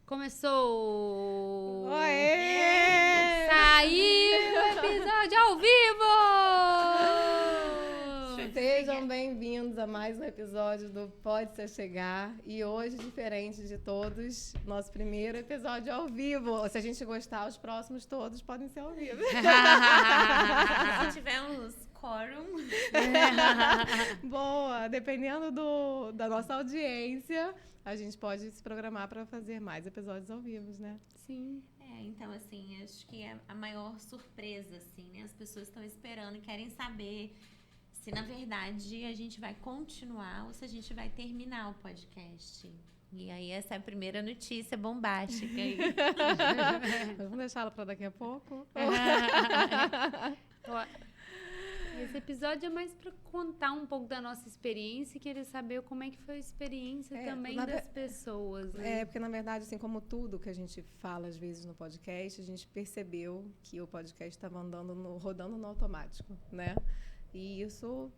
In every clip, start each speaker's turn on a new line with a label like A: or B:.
A: Começou!
B: Oê!
A: Saiu o episódio ao vivo!
B: Sejam bem-vindos a mais um episódio do Pode Se Chegar. E hoje, diferente de todos, nosso primeiro episódio ao vivo. Se a gente gostar, os próximos todos podem ser ao vivo.
C: Se tivermos quórum.
B: Boa! Dependendo da nossa audiência, a gente pode se programar para fazer mais episódios ao vivo, né?
A: Sim.
C: Então, assim, acho que é a maior surpresa, assim, né? As pessoas estão esperando e querem saber se, na verdade, a gente vai continuar ou se a gente vai terminar o podcast. E aí, essa é a primeira notícia bombástica aí.
B: Vamos deixá-la para daqui a pouco?
A: Esse episódio é mais para contar um pouco da nossa experiência e querer saber como é que foi a experiência também das pessoas. Né?
B: Porque, na verdade, assim como tudo que a gente fala, às vezes, no podcast, a gente percebeu que o podcast estava rodando no automático, né? E isso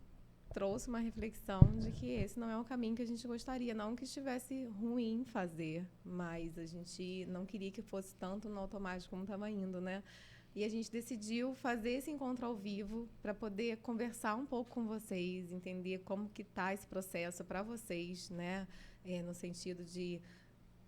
B: trouxe uma reflexão de que esse não é o caminho que a gente gostaria. Não que estivesse ruim fazer, mas a gente não queria que fosse tanto no automático como estava indo, né? E a gente decidiu fazer esse encontro ao vivo para poder conversar um pouco com vocês, entender como que está esse processo para vocês, né? No sentido de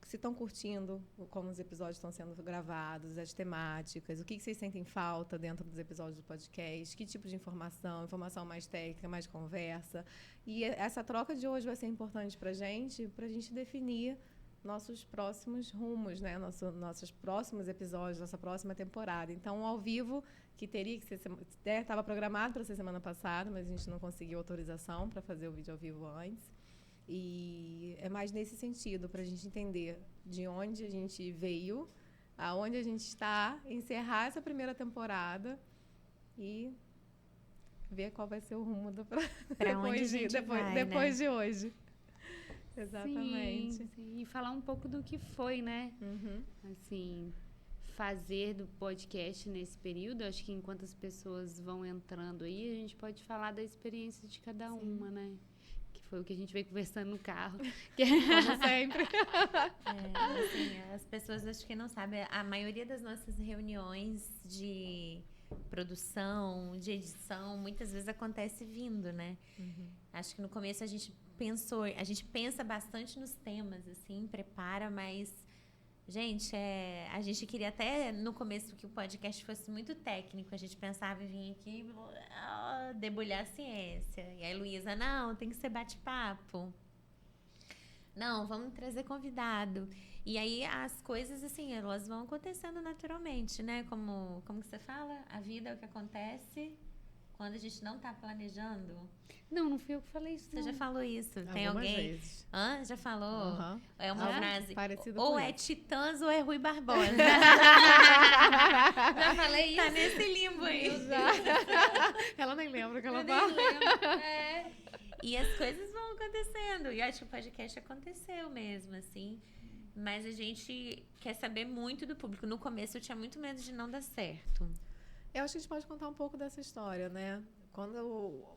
B: se estão curtindo como os episódios estão sendo gravados, as temáticas, o que vocês sentem falta dentro dos episódios do podcast, que tipo de informação mais técnica, mais conversa. E essa troca de hoje vai ser importante para a gente definir nossos próximos rumos, né? Nossos próximos episódios, nossa próxima temporada. Então, ao vivo, que teria que ser... Estava programado para ser semana passada, mas a gente não conseguiu autorização para fazer o vídeo ao vivo antes. E é mais nesse sentido, para a gente entender de onde a gente veio, aonde a gente está, encerrar essa primeira temporada e ver qual vai ser o rumo depois de hoje. Exatamente.
A: Sim. E falar um pouco do que foi, né? Assim, fazer do podcast nesse período. Acho que enquanto as pessoas vão entrando aí, a gente pode falar da experiência de cada uma, né? Que foi o que a gente veio conversando no carro.
B: Como sempre.
C: Assim, as pessoas acho que não sabem. A maioria das nossas reuniões de produção, de edição, muitas vezes acontece vindo, né? Acho que no começo a gente pensa bastante nos temas, assim, prepara, mas, gente, a gente queria até no começo que o podcast fosse muito técnico, a gente pensava em vir aqui debulhar a ciência. E aí, Luísa, não, tem que ser bate-papo. Não, vamos trazer convidado. E aí as coisas, assim, elas vão acontecendo naturalmente, né? Como que você fala? A vida é o que acontece quando a gente não está planejando.
A: Não fui eu que falei isso.
C: Você já falou isso? Tem
B: algumas
C: alguém?
B: Vezes.
C: Já falou? É uma frase.
B: Parecido
C: ou
B: com
C: é
B: isso.
C: Titãs ou é Rui Barbosa.
A: Já falei isso.
C: Tá nesse limbo aí.
B: Ela nem lembra o que ela
A: Eu
B: fala.
A: nem lembro.
C: E as coisas vão acontecendo. E acho que o podcast aconteceu mesmo, assim. Mas a gente quer saber muito do público. No começo eu tinha muito medo de não dar certo.
B: Eu acho que a gente pode contar um pouco dessa história, né? Quando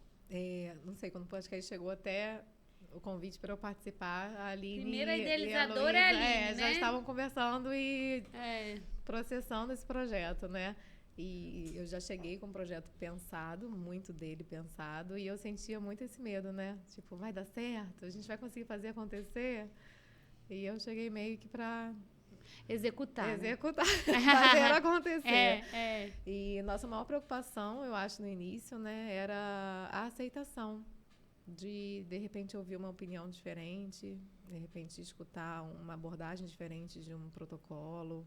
B: não sei, quando o podcast chegou até o convite para eu participar, a Aline
A: Primeira idealizadora
B: e a Luísa,
A: é a Aline, né?
B: já estavam conversando e processando esse projeto, né? E eu já cheguei com um projeto pensado, muito dele pensado, e eu sentia muito esse medo, né? Tipo, vai dar certo? A gente vai conseguir fazer acontecer? E eu cheguei meio que para
A: Executar,
B: fazer acontecer.
A: É.
B: E nossa maior preocupação, eu acho, no início, né, era a aceitação de repente, ouvir uma opinião diferente, de repente, escutar uma abordagem diferente de um protocolo,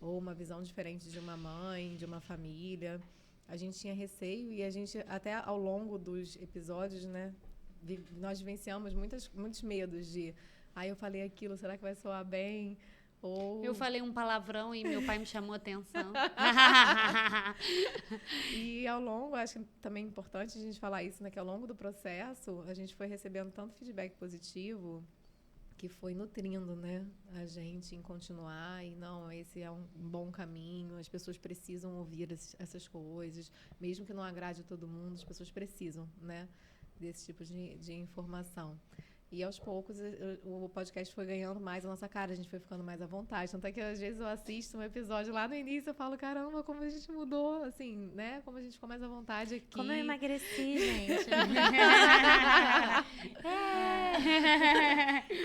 B: ou uma visão diferente de uma mãe, de uma família. A gente tinha receio e a gente, até ao longo dos episódios, né, nós vivenciamos muitos medos de... eu falei aquilo, será que vai soar bem?
A: Eu falei um palavrão e meu pai me chamou a atenção.
B: E ao longo, acho que também é importante a gente falar isso, né? Que ao longo do processo, a gente foi recebendo tanto feedback positivo que foi nutrindo, né, a gente em continuar. E não, esse é um bom caminho, as pessoas precisam ouvir essas coisas, mesmo que não agrade a todo mundo, as pessoas precisam, né, desse tipo de informação. E aos poucos o podcast foi ganhando mais a nossa cara, a gente foi ficando mais à vontade. Tanto é que às vezes eu assisto um episódio lá no início, eu falo, caramba, como a gente mudou, assim, né? Como a gente ficou mais à vontade aqui.
C: Como eu emagreci, gente.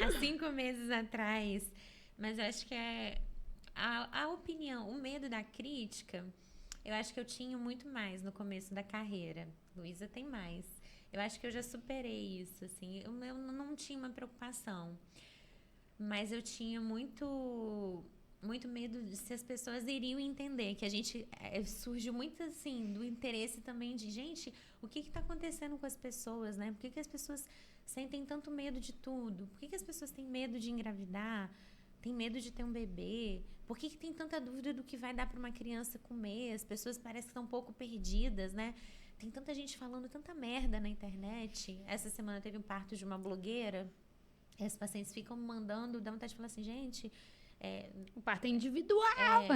C: Há 5 meses atrás. Mas eu acho que é a opinião, o medo da crítica, eu acho que eu tinha muito mais no começo da carreira. Luísa tem mais. Eu acho que eu já superei isso, assim. Eu não tinha uma preocupação. Mas eu tinha muito medo de se as pessoas iriam entender. Que a gente... surge muito, assim, do interesse também de... Gente, o que está acontecendo com as pessoas, né? Por que as pessoas sentem tanto medo de tudo? Por que as pessoas têm medo de engravidar? Tem medo de ter um bebê? Por que tem tanta dúvida do que vai dar para uma criança comer? As pessoas parecem que estão um pouco perdidas, né? Tem tanta gente falando tanta merda na internet. Essa semana teve um parto de uma blogueira. E as pacientes ficam me mandando, dá vontade de falar assim, gente...
A: o parto é individual.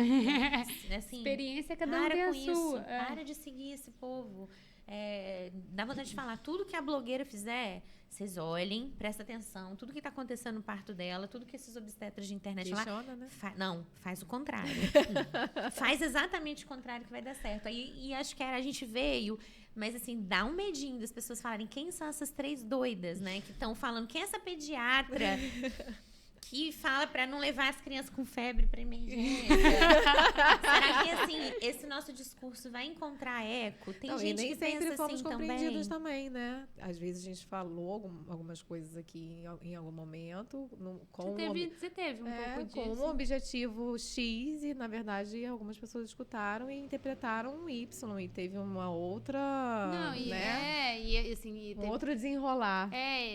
C: Assim,
A: experiência cada um tem a sua.
C: Para de seguir esse povo. Dá vontade de falar, tudo que a blogueira fizer, vocês olhem, presta atenção, tudo que está acontecendo no parto dela, tudo que esses obstetras de internet
B: questiona,
C: lá...
B: né?
C: Não, faz o contrário. Faz exatamente o contrário que vai dar certo. E acho que a gente veio, mas assim, dá um medinho das pessoas falarem quem são essas 3 doidas, né? Que estão falando, quem é essa pediatra... que fala para não levar as crianças com febre para emergência. Será que, assim, esse nosso discurso vai encontrar eco? Tem gente
B: e nem
C: que
B: sempre
C: pensa
B: fomos
C: assim
B: compreendidos também, né? Às vezes a gente falou algumas coisas aqui em algum momento.
A: Você teve um pouco disso.
B: Com um objetivo X e, na verdade, algumas pessoas escutaram e interpretaram um Y. E teve uma outra...
A: Não,
B: assim... Um outro desenrolar.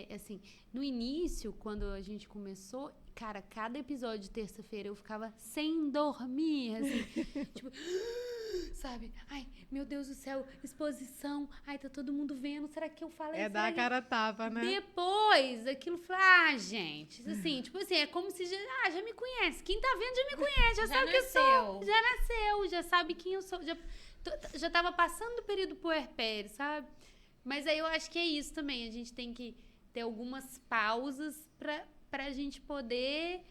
A: Assim... No início, quando a gente começou, cara, cada episódio de terça-feira eu ficava sem dormir, assim, tipo, sabe? Ai, meu Deus do céu, exposição, ai, tá todo mundo vendo, será que eu falei?
B: Dar a cara a tapa, né?
A: Depois, aquilo, gente, assim, tipo assim, é como se já me conhece, quem tá vendo já me conhece, já sabe quem eu sou, já nasceu, já sabe quem eu sou, já tava passando do período puerpério, sabe? Mas aí eu acho que é isso também, a gente tem que ter algumas pausas para a gente poder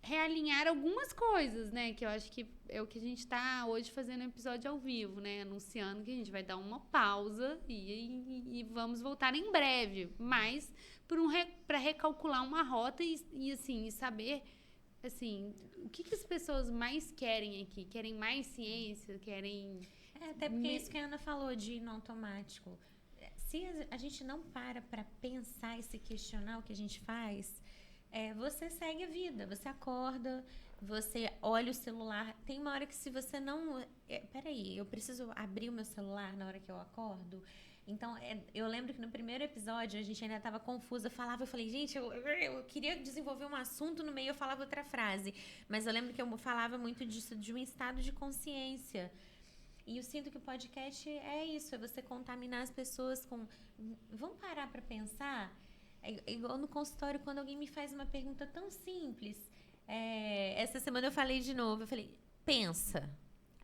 A: realinhar algumas coisas, né? Que eu acho que é o que a gente está hoje fazendo um episódio ao vivo, né? Anunciando que a gente vai dar uma pausa e vamos voltar em breve. Mas para recalcular uma rota e saber, assim, o que as pessoas mais querem aqui. Querem mais ciência, querem...
C: até porque é isso que a Ana falou de ir no automático. Se a gente não para pensar e se questionar o que a gente faz, você segue a vida, você acorda, você olha o celular. Tem uma hora que se você não... peraí, eu preciso abrir o meu celular na hora que eu acordo? Então, eu lembro que no primeiro episódio a gente ainda estava confusa, eu falei, gente, eu queria desenvolver um assunto, no meio eu falava outra frase. Mas eu lembro que eu falava muito disso, de um estado de consciência. E eu sinto que o podcast é isso, é você contaminar as pessoas com... Vamos parar para pensar? Igual no consultório, quando alguém me faz uma pergunta tão simples. Essa semana eu falei de novo, eu falei, pensa.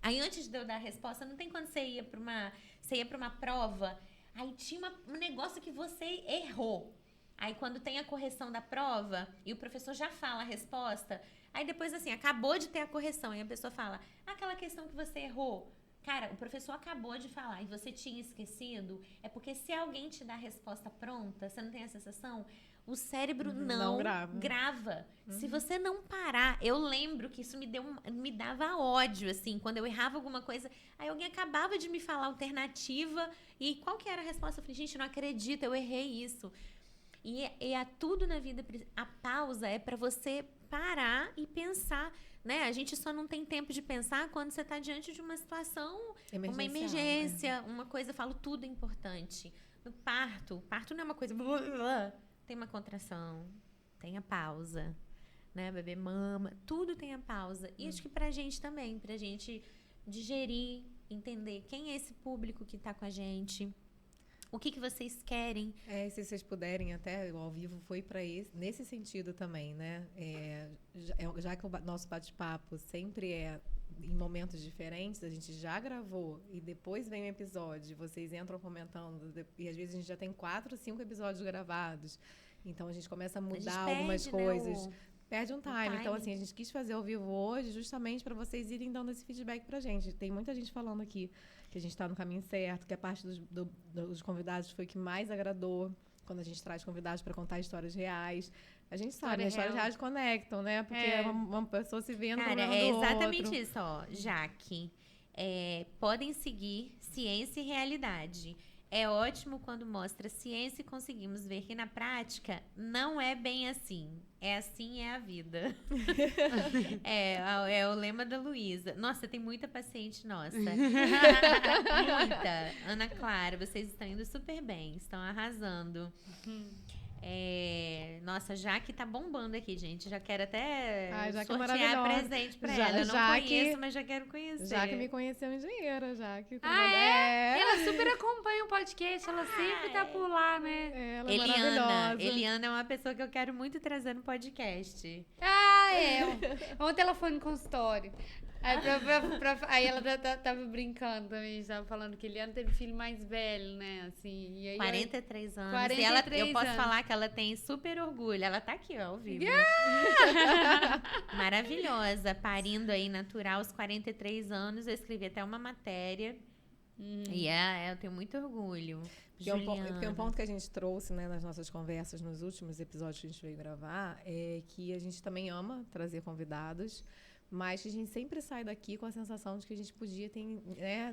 C: Aí antes de eu dar a resposta, não tem quando você ia para uma prova, aí tinha um negócio que você errou. Aí quando tem a correção da prova e o professor já fala a resposta, aí depois assim, acabou de ter a correção, e a pessoa fala, aquela questão que você errou. Cara, o professor acabou de falar e você tinha esquecido, é porque se alguém te dá a resposta pronta, você não tem a sensação, o cérebro não grava. Se você não parar, eu lembro que isso me dava ódio, assim, quando eu errava alguma coisa, aí alguém acabava de me falar alternativa, e qual que era a resposta? Eu falei, gente, não acredito, eu errei isso. E tudo na vida, a pausa é para você parar e pensar, né? A gente só não tem tempo de pensar quando você está diante de uma situação, uma emergência, uma coisa, eu falo, tudo é importante. No parto não é uma coisa... Tem uma contração, tem a pausa, né? Bebê mama, tudo tem a pausa. E acho que pra gente também, pra gente digerir, entender quem é esse público que tá com a gente, o que vocês querem.
B: Se vocês puderem, até o ao vivo foi para nesse sentido também, né? Já que o nosso bate-papo sempre é em momentos diferentes, a gente já gravou e depois vem um episódio, vocês entram comentando, e às vezes a gente já tem 4, 5 episódios gravados. Então, a gente começa a mudar
C: gente
B: algumas
C: perde,
B: coisas.
C: né,
B: Perde um time. Então,
C: timing.
B: assim, a gente quis fazer ao vivo hoje justamente para vocês irem dando esse feedback pra gente. Tem muita gente falando aqui que a gente está no caminho certo, que a parte dos convidados foi que mais agradou quando a gente traz convidados para contar histórias reais. A gente sabe, as histórias reais conectam, né? Porque é uma pessoa se vendo no problema do outro.
C: Exatamente isso, ó. Jaque, podem seguir Ciência e Realidade. É ótimo quando mostra ciência e conseguimos ver que na prática não é bem assim. É assim, é a vida. é o lema da Luísa. Nossa, tem muita paciente nossa. Muita. Ana Clara, vocês estão indo super bem. Estão arrasando. Nossa, Jaque tá bombando aqui, gente. Já quero até sortear presente pra ela. Eu não conheço, mas já quero conhecer.
B: Jaque me conheceu em dinheiro, Jaque.
A: Ela super acompanha o podcast, ela sempre tá por lá, né?
B: Ela é maravilhosa.
C: Eliana é uma pessoa que eu quero muito trazer no podcast.
A: Ontem ela foi no consultório. Aí ela tava brincando também, tava falando que Eliana teve filho mais velho, né? Assim, e aí
C: 43 anos.
A: 43
C: eu posso
A: anos.
C: falar que ela tem super orgulho. Ela tá aqui, ó, ao vivo. Maravilhosa. Parindo aí natural aos 43 anos. Eu escrevi até uma matéria. E eu tenho muito orgulho.
B: Porque um ponto que a gente trouxe, né, nas nossas conversas, nos últimos episódios que a gente veio gravar, é que a gente também ama trazer convidados, mas que a gente sempre sai daqui com a sensação de que a gente podia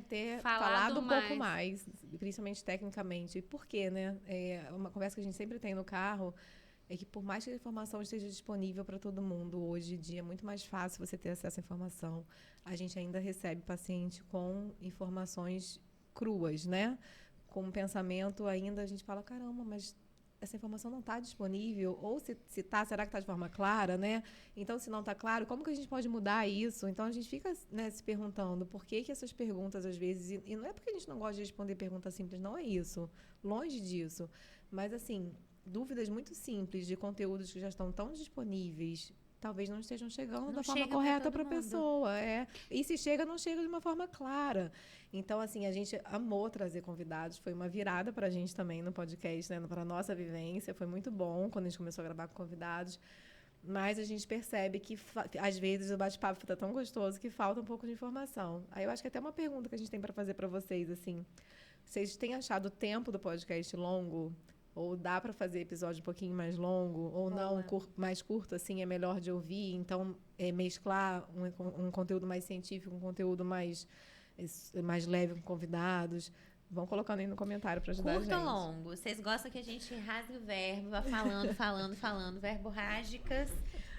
B: ter falado um pouco mais, principalmente tecnicamente. Por quê, né? Uma conversa que a gente sempre tem no carro é que por mais que a informação esteja disponível para todo mundo, hoje em dia é muito mais fácil você ter acesso à informação. A gente ainda recebe paciente com informações cruas, né? Com um pensamento ainda, a gente fala, caramba, mas essa informação não está disponível, ou se está, será que está de forma clara, né? Então, se não está claro, como que a gente pode mudar isso? Então, a gente fica, né, se perguntando por que essas perguntas, às vezes, e não é porque a gente não gosta de responder perguntas simples, não é isso, longe disso, mas, assim, dúvidas muito simples de conteúdos que já estão tão disponíveis, talvez não estejam chegando da forma correta para a pessoa. E se chega, não chega de uma forma clara. Então, assim, a gente amou trazer convidados. Foi uma virada para a gente também no podcast, né? Para a nossa vivência. Foi muito bom quando a gente começou a gravar com convidados. Mas a gente percebe que, às vezes, o bate-papo fica tão gostoso que falta um pouco de informação. Aí eu acho que até uma pergunta que a gente tem para fazer para vocês, assim. Vocês têm achado o tempo do podcast longo? Ou dá para fazer episódio um pouquinho mais longo, ou não, mais curto, assim, é melhor de ouvir. Então, mesclar um conteúdo mais científico, um conteúdo mais leve com convidados. Vão colocando aí no comentário para ajudar a gente.
C: Curto ou longo? Vocês gostam que a gente rasgue o verbo, vá falando, verborrágicas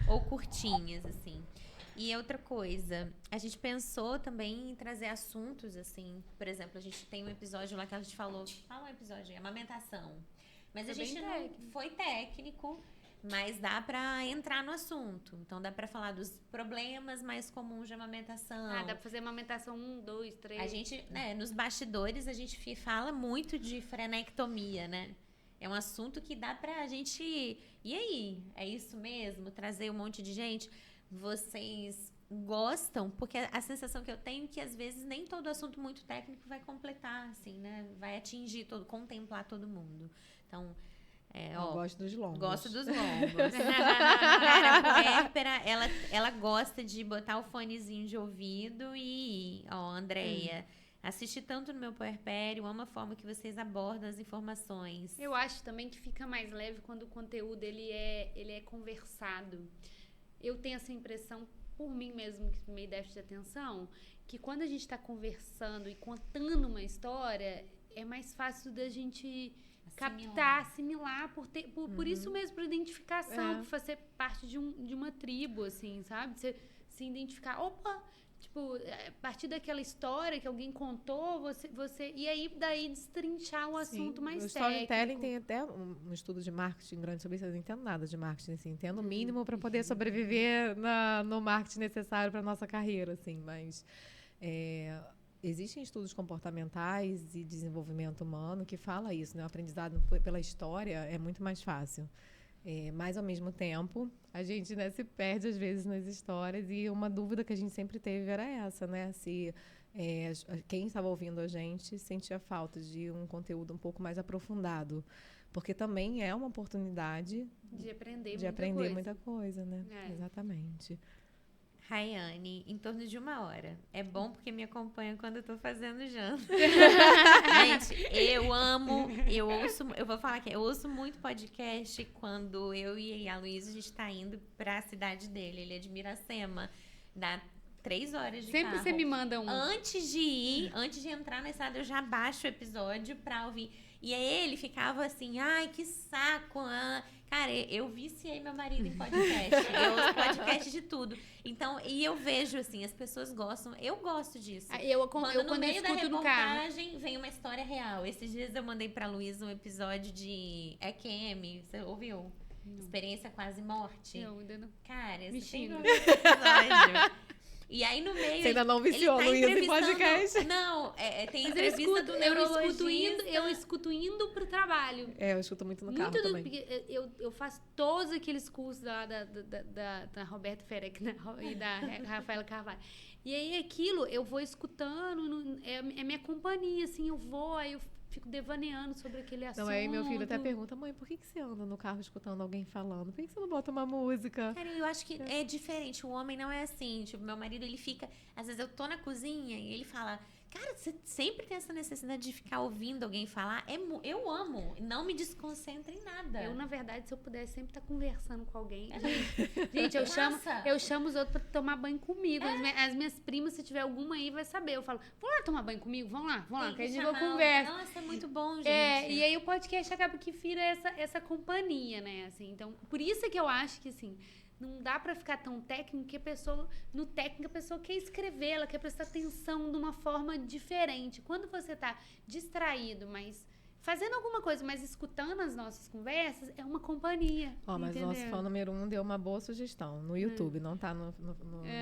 C: ou curtinhas, assim? E outra coisa, a gente pensou também em trazer assuntos, assim, por exemplo, a gente tem um episódio lá que a gente falou, fala um episódio aí, amamentação. Mas a gente não foi técnico, mas dá para entrar no assunto. Então, dá para falar dos problemas mais comuns de amamentação.
A: Dá para fazer amamentação 1, 2, 3.
C: A gente, nos bastidores, a gente fala muito de frenectomia, né? É um assunto que dá pra gente... E aí? É isso mesmo? Trazer um monte de gente? Vocês gostam? Porque a sensação que eu tenho é que, às vezes, nem todo assunto muito técnico vai completar, assim, né? Vai atingir, contemplar todo mundo. Então,
B: eu gosto dos longos.
C: Gosto dos longos. Cara, a puérpera, ela gosta de botar o fonezinho de ouvido e... Andréia, assisti tanto no meu puerpério, amo a forma que vocês abordam as informações.
A: Eu acho também que fica mais leve quando o conteúdo ele é conversado. Eu tenho essa impressão, por mim mesmo, que meio déficit de atenção, que quando a gente está conversando e contando uma história, é mais fácil da gente... captar, assimilar, por isso mesmo, por identificação, por fazer parte de uma tribo, assim, sabe? Você se identificar, tipo, a partir daquela história que alguém contou, você e aí daí destrinchar o assunto mais técnico.
B: O storytelling tem até um estudo de marketing grande sobre isso, eu não entendo nada de marketing, assim, entendo o mínimo para poder sobreviver no marketing necessário para nossa carreira, assim, mas... Existem estudos comportamentais e desenvolvimento humano que fala isso, né? O aprendizado pela história é muito mais fácil. Mas, ao mesmo tempo, a gente, né, se perde, às vezes, nas histórias. E uma dúvida que a gente sempre teve era essa, né? Se quem estava ouvindo a gente sentia falta de um conteúdo um pouco mais aprofundado. Porque também é uma oportunidade
A: de aprender
B: muita coisa, né? Exatamente.
C: Rayane, em torno de 1 hora. É bom porque me acompanha quando eu tô fazendo janta. Gente, eu vou falar que eu ouço muito podcast quando eu e a Luísa, a gente tá indo pra cidade dele. Ele é de Miracema. Dá 3 horas de
A: Sempre
C: carro.
A: você me manda um.
C: Antes de entrar na estrada, eu já baixo o episódio pra ouvir. E aí ele ficava assim, ai, que saco. Cara, eu viciei meu marido em podcast. Eu ouço podcast de tudo. Então, e eu vejo, assim, as pessoas gostam. Eu gosto disso.
A: Quando
C: no meio da
A: escuto no carro.
C: reportagem, vem uma história real. Esses dias eu mandei pra Luísa um episódio de EQM. Você ouviu? Não. Experiência quase morte.
A: Não, ainda não.
C: Cara, esse
A: Bichinho.
C: episódio. E aí no meio...
B: Você ainda não viciou, Luísa, em podcast?
C: Não, tem entrevista do neurologista.
A: Eu escuto indo pro trabalho.
B: Eu escuto muito no carro também.
A: Porque eu faço todos aqueles cursos lá da Roberta Ferec e da Rafaela Carvalho. E aí aquilo, eu vou escutando, é minha companhia, assim, aí eu fico devaneando sobre aquele assunto.
B: Não, aí meu filho até pergunta, mãe, por que você anda no carro escutando alguém falando? Por que você não bota uma música?
C: Cara, eu acho que é diferente. O homem não é assim. Tipo, meu marido, ele fica... Às vezes eu tô na cozinha e ele fala... Cara, você sempre tem essa necessidade de ficar ouvindo alguém falar. Eu amo. Não me desconcentra em nada.
A: Eu, na verdade, se eu pudesse sempre estar conversando com alguém. Gente, eu chamo os outros pra tomar banho comigo. As minhas primas, se tiver alguma aí, vai saber. Eu falo, vamos lá tomar banho comigo? Vamos lá, que a gente vai conversa.
C: Nossa, é muito bom, gente.
A: E aí o podcast acaba que vira essa companhia, né? Assim, então, por isso é que eu acho que, assim... Não dá pra ficar tão técnico que a pessoa quer escrever, ela quer prestar atenção de uma forma diferente. Quando você tá distraído, mas fazendo alguma coisa, mas escutando as nossas conversas, é uma companhia.
B: Mas o nosso fã número 1 deu uma boa sugestão. No YouTube, não tá no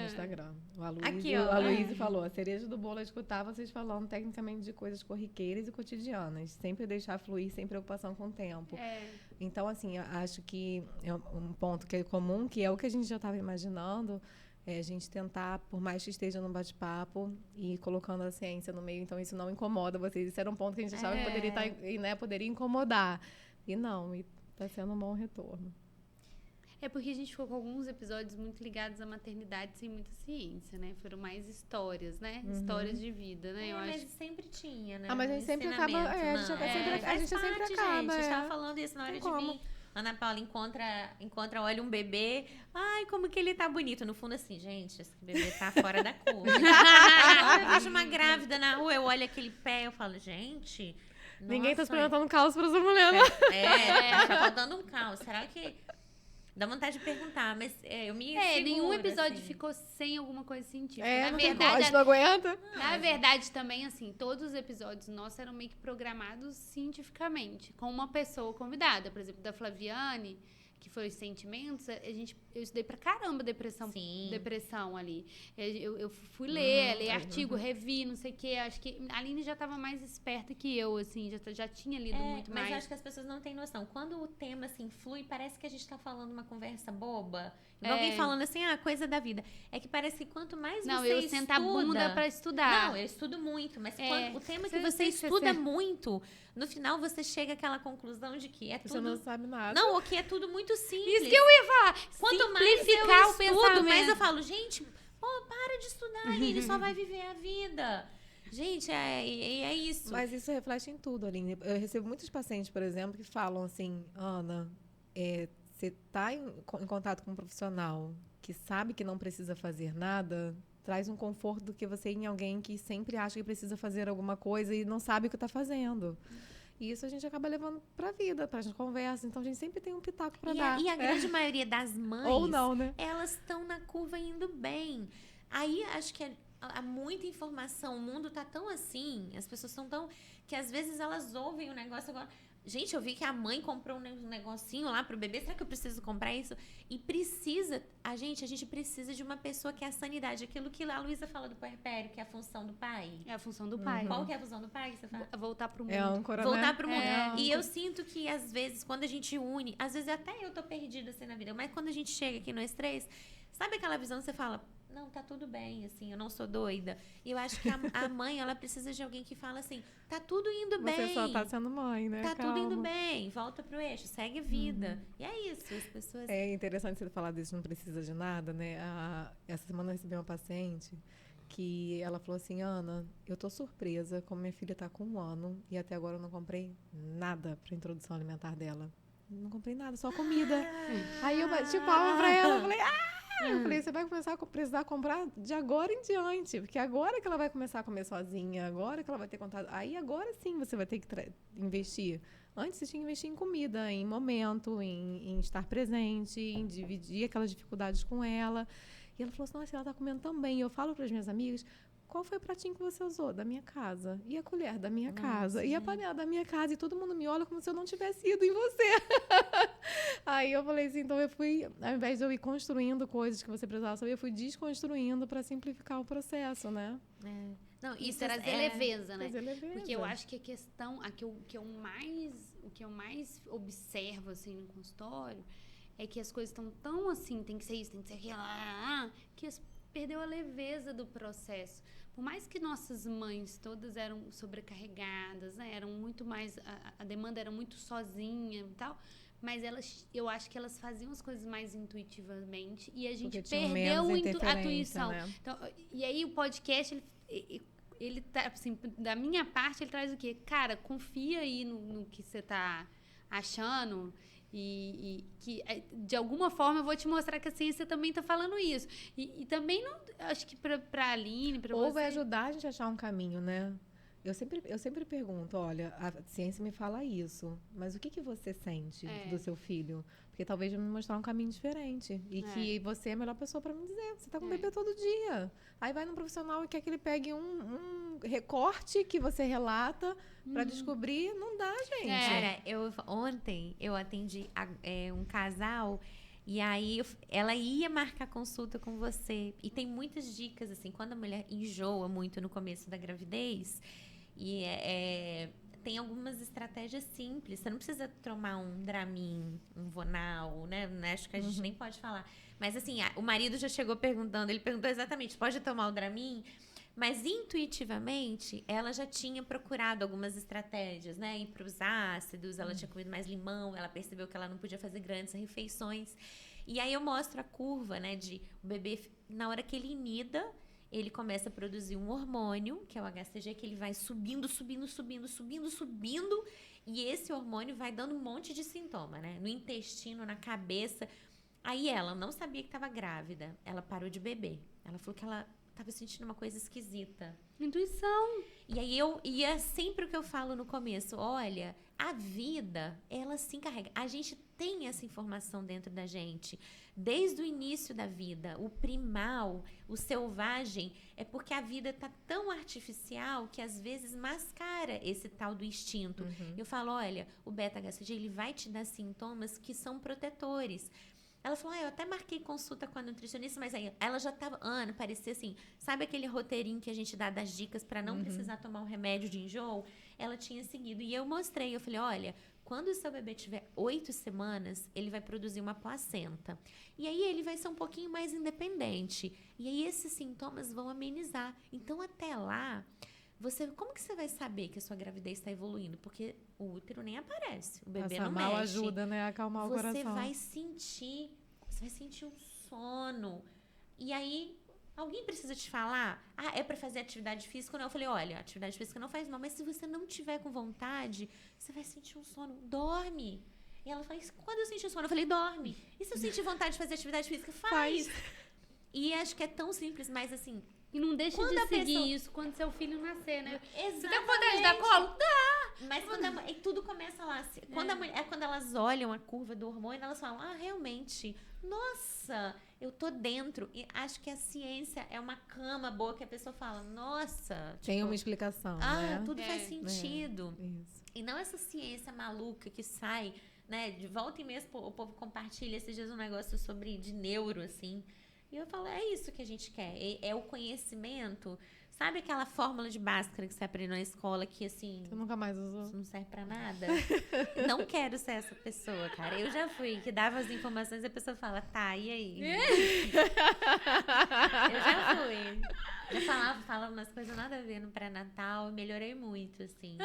B: Instagram. A Luísa falou, a cereja do bolo é escutar vocês falando tecnicamente de coisas corriqueiras e cotidianas. Sempre deixar fluir, sem preocupação com o tempo. Então, assim, eu acho que é um ponto que é comum, que é o que a gente já estava imaginando, é a gente tentar, por mais que esteja num bate-papo, e colocando a ciência no meio, então isso não incomoda vocês. Isso era um ponto que a gente achava que poderia incomodar. E não, está sendo um bom retorno.
A: É porque a gente ficou com alguns episódios muito ligados à maternidade sem muita ciência, né? Foram mais histórias, né? Uhum. Histórias de vida, né?
C: Mas sempre tinha, né?
B: Mas a gente sempre acaba... a gente sempre acaba.
C: A gente tava falando isso na hora de vir. Ana Paula encontra, olha um bebê. Ai, como que ele tá bonito. No fundo, assim, gente, esse bebê tá fora da curva. Eu vejo uma grávida na rua, eu olho aquele pé, eu falo, gente...
B: Ninguém tá experimentando caos pra essa mulher, né?
C: Tá faltando um caos. Será que... Dá vontade de perguntar, mas eu me seguro,
A: nenhum episódio
C: assim.
A: ficou sem alguma coisa científica.
B: Na verdade, não aguenta.
A: Na verdade, também, assim, todos os episódios nossos eram meio que programados cientificamente, com uma pessoa convidada. Por exemplo, da Flaviane, que foi os sentimentos, eu estudei pra caramba depressão ali. Eu fui ler artigo, revi, não sei o quê. Acho que a Aline já estava mais esperta que eu, assim, já tinha lido muito mais.
C: Mas eu acho que as pessoas não têm noção. Quando o tema, assim, flui, parece que a gente tá falando uma conversa boba. Alguém falando assim, coisa da vida. É que parece que quanto mais você estuda... Não, eu sento a bunda
A: pra estudar.
C: Não, eu estudo muito, mas o tema que você estuda muito, no final você chega àquela conclusão de que
B: você não sabe nada.
C: Não, ou que é tudo muito simples.
A: Isso que eu ia falar.
C: Quanto mais eu estudo, mais eu falo, gente, para de estudar, ele só vai viver a vida. Gente, é isso.
B: Mas isso reflete em tudo, Aline. Eu recebo muitos pacientes, por exemplo, que falam assim, Ana, você está em contato com um profissional que sabe que não precisa fazer nada, traz um conforto do que você ir em alguém que sempre acha que precisa fazer alguma coisa e não sabe o que está fazendo. E isso a gente acaba levando para a vida, para as conversas. Então, a gente sempre tem um pitaco para dar.
C: E a grande maioria das mães,
B: ou não, né?
C: Elas estão na curva indo bem. Aí, acho que há muita informação. O mundo tá tão assim, as pessoas são tão... que às vezes elas ouvem o negócio agora... Gente, eu vi que a mãe comprou um negocinho lá pro bebê. Será que eu preciso comprar isso? E precisa... A gente precisa de uma pessoa que é a sanidade. Aquilo que a Luísa fala do puerpério, que é a função do pai.
A: É a função do pai.
C: Qual que é a função do pai que você fala?
A: Voltar pro mundo.
C: Voltar pro mundo. E eu sinto que, às vezes, quando a gente une... Às vezes até eu tô perdida assim na vida. Mas quando a gente chega aqui nós três... Sabe aquela visão que você fala... não, tá tudo bem, assim, eu não sou doida. E eu acho que a mãe, ela precisa de alguém que fala assim, tá tudo indo bem.
B: Você só tá sendo mãe, né?
C: Tá
B: Calma.
C: tudo indo bem, volta pro eixo, segue a vida. E é isso, as pessoas...
B: É interessante você falar disso, não precisa de nada, né? Essa semana eu recebi uma paciente que ela falou assim, Ana, eu tô surpresa como minha filha tá com 1 ano e até agora eu não comprei nada pra introdução alimentar dela. Não comprei nada, só comida. Aí eu bati palma pra ela, eu falei, você vai começar a precisar comprar de agora em diante, porque agora que ela vai começar a comer sozinha, agora que ela vai ter contato, aí agora sim você vai ter que investir. Antes você tinha que investir em comida, em momento, em estar presente, em dividir aquelas dificuldades com ela. E ela falou assim, nossa, ela tá comendo tão bem. E eu falo para as minhas amigas, qual foi o pratinho que você usou? Da minha casa. E a colher? Da minha casa. E a panela? Da minha casa. E todo mundo me olha como se eu não tivesse ido em você. Aí eu falei assim, então eu fui, ao invés de eu ir construindo coisas que você precisava saber, eu fui desconstruindo para simplificar o processo, né?
C: Não,
A: E trazer leveza, né?
B: Trazer leveza.
A: Porque eu acho que a questão, o que eu mais observo, assim, no consultório, é que as coisas estão tão assim, tem que ser isso, tem que ser aquilo, que perdeu a leveza do processo. Por mais que nossas mães todas eram sobrecarregadas, né? Eram muito mais, a demanda era muito sozinha e tal, mas eu acho que elas faziam as coisas mais intuitivamente e a gente perdeu a intuição. Né? Então, e aí o podcast, ele tá, assim, da minha parte, ele traz o quê? Cara, confia aí no que você tá achando e que, de alguma forma, eu vou te mostrar que a ciência também tá falando isso. E também, não, acho que pra Aline, pra você...
B: Ou vai ajudar a gente a achar um caminho, né? Eu sempre pergunto, olha, a ciência me fala isso, mas o que você sente do seu filho? Porque talvez vai me mostrar um caminho diferente. E que você é a melhor pessoa para me dizer. Você tá com o bebê todo dia. Aí vai num profissional e quer que ele pegue um recorte que você relata para descobrir. Não dá, gente.
C: Cara, ontem eu atendi um casal. E aí, ela ia marcar consulta com você. E tem muitas dicas, assim, quando a mulher enjoa muito no começo da gravidez... E tem algumas estratégias simples. Você não precisa tomar um Dramin, um Vonal, né? Acho que a gente nem pode falar. Mas, assim, o marido já chegou perguntando. Ele perguntou exatamente, pode tomar o Dramin? Mas, intuitivamente, ela já tinha procurado algumas estratégias, né? Ir para os ácidos, ela tinha comido mais limão, ela percebeu que ela não podia fazer grandes refeições. E aí, eu mostro a curva, né? De o bebê, na hora que ele nida... Ele começa a produzir um hormônio, que é o HCG, que ele vai subindo. E esse hormônio vai dando um monte de sintoma, né? No intestino, na cabeça. Aí ela não sabia que estava grávida. Ela parou de beber. Ela falou que ela estava sentindo uma coisa esquisita.
A: Intuição.
C: E aí é sempre o que eu falo no começo. Olha, a vida, ela se encarrega. A gente tem essa informação dentro da gente. Desde o início da vida, o primal, o selvagem, é porque a vida está tão artificial que às vezes mascara esse tal do instinto. Eu falo, olha, o beta-HCG, ele vai te dar sintomas que são protetores. Ela falou, eu até marquei consulta com a nutricionista, mas aí ela já estava, Ana, parecia assim, sabe aquele roteirinho que a gente dá das dicas para não precisar tomar um remédio de enjoo? Ela tinha seguido. E eu mostrei, eu falei, olha, quando o seu bebê tiver 8 semanas, ele vai produzir uma placenta. E aí ele vai ser um pouquinho mais independente. E aí esses sintomas vão amenizar. Então, até lá, como que você vai saber que a sua gravidez está evoluindo? Porque o útero nem aparece, o bebê não mexe.
B: Ajuda, né, a acalmar o coração.
C: Você vai sentir um sono. E aí, alguém precisa te falar, é para fazer atividade física ou não? Eu falei, olha, atividade física não faz mal, mas se você não tiver com vontade, você vai sentir um sono. Dorme. E ela falou, quando eu sentir sono? Eu falei, dorme. E se eu sentir vontade de fazer atividade física? Faz. E acho que é tão simples, mas assim...
A: E não deixa de seguir isso quando seu filho nascer, né?
C: Exatamente.
A: Você tem vontade de dar colo? Dá!
C: Mas e tudo começa lá. Quando elas olham a curva do hormônio, elas falam, realmente, nossa, eu tô dentro. E acho que a ciência é uma cama boa que a pessoa fala, nossa.
B: Tem uma explicação, né?
C: Tudo faz sentido.
B: Isso.
C: E não essa ciência maluca que sai, né? De volta e meia, o povo compartilha esses dias um negócio de neuro, assim. E eu falo, é isso que a gente quer. É o conhecimento Sabe aquela fórmula de Bhaskara que você aprendeu na escola que, assim...
B: Você nunca mais usou?
C: Isso não serve pra nada? Não quero ser essa pessoa, cara. Eu já fui, que dava as informações e a pessoa fala, tá, e aí? Eu já fui. Eu falava umas coisas nada a ver no pré-natal, melhorei muito, assim.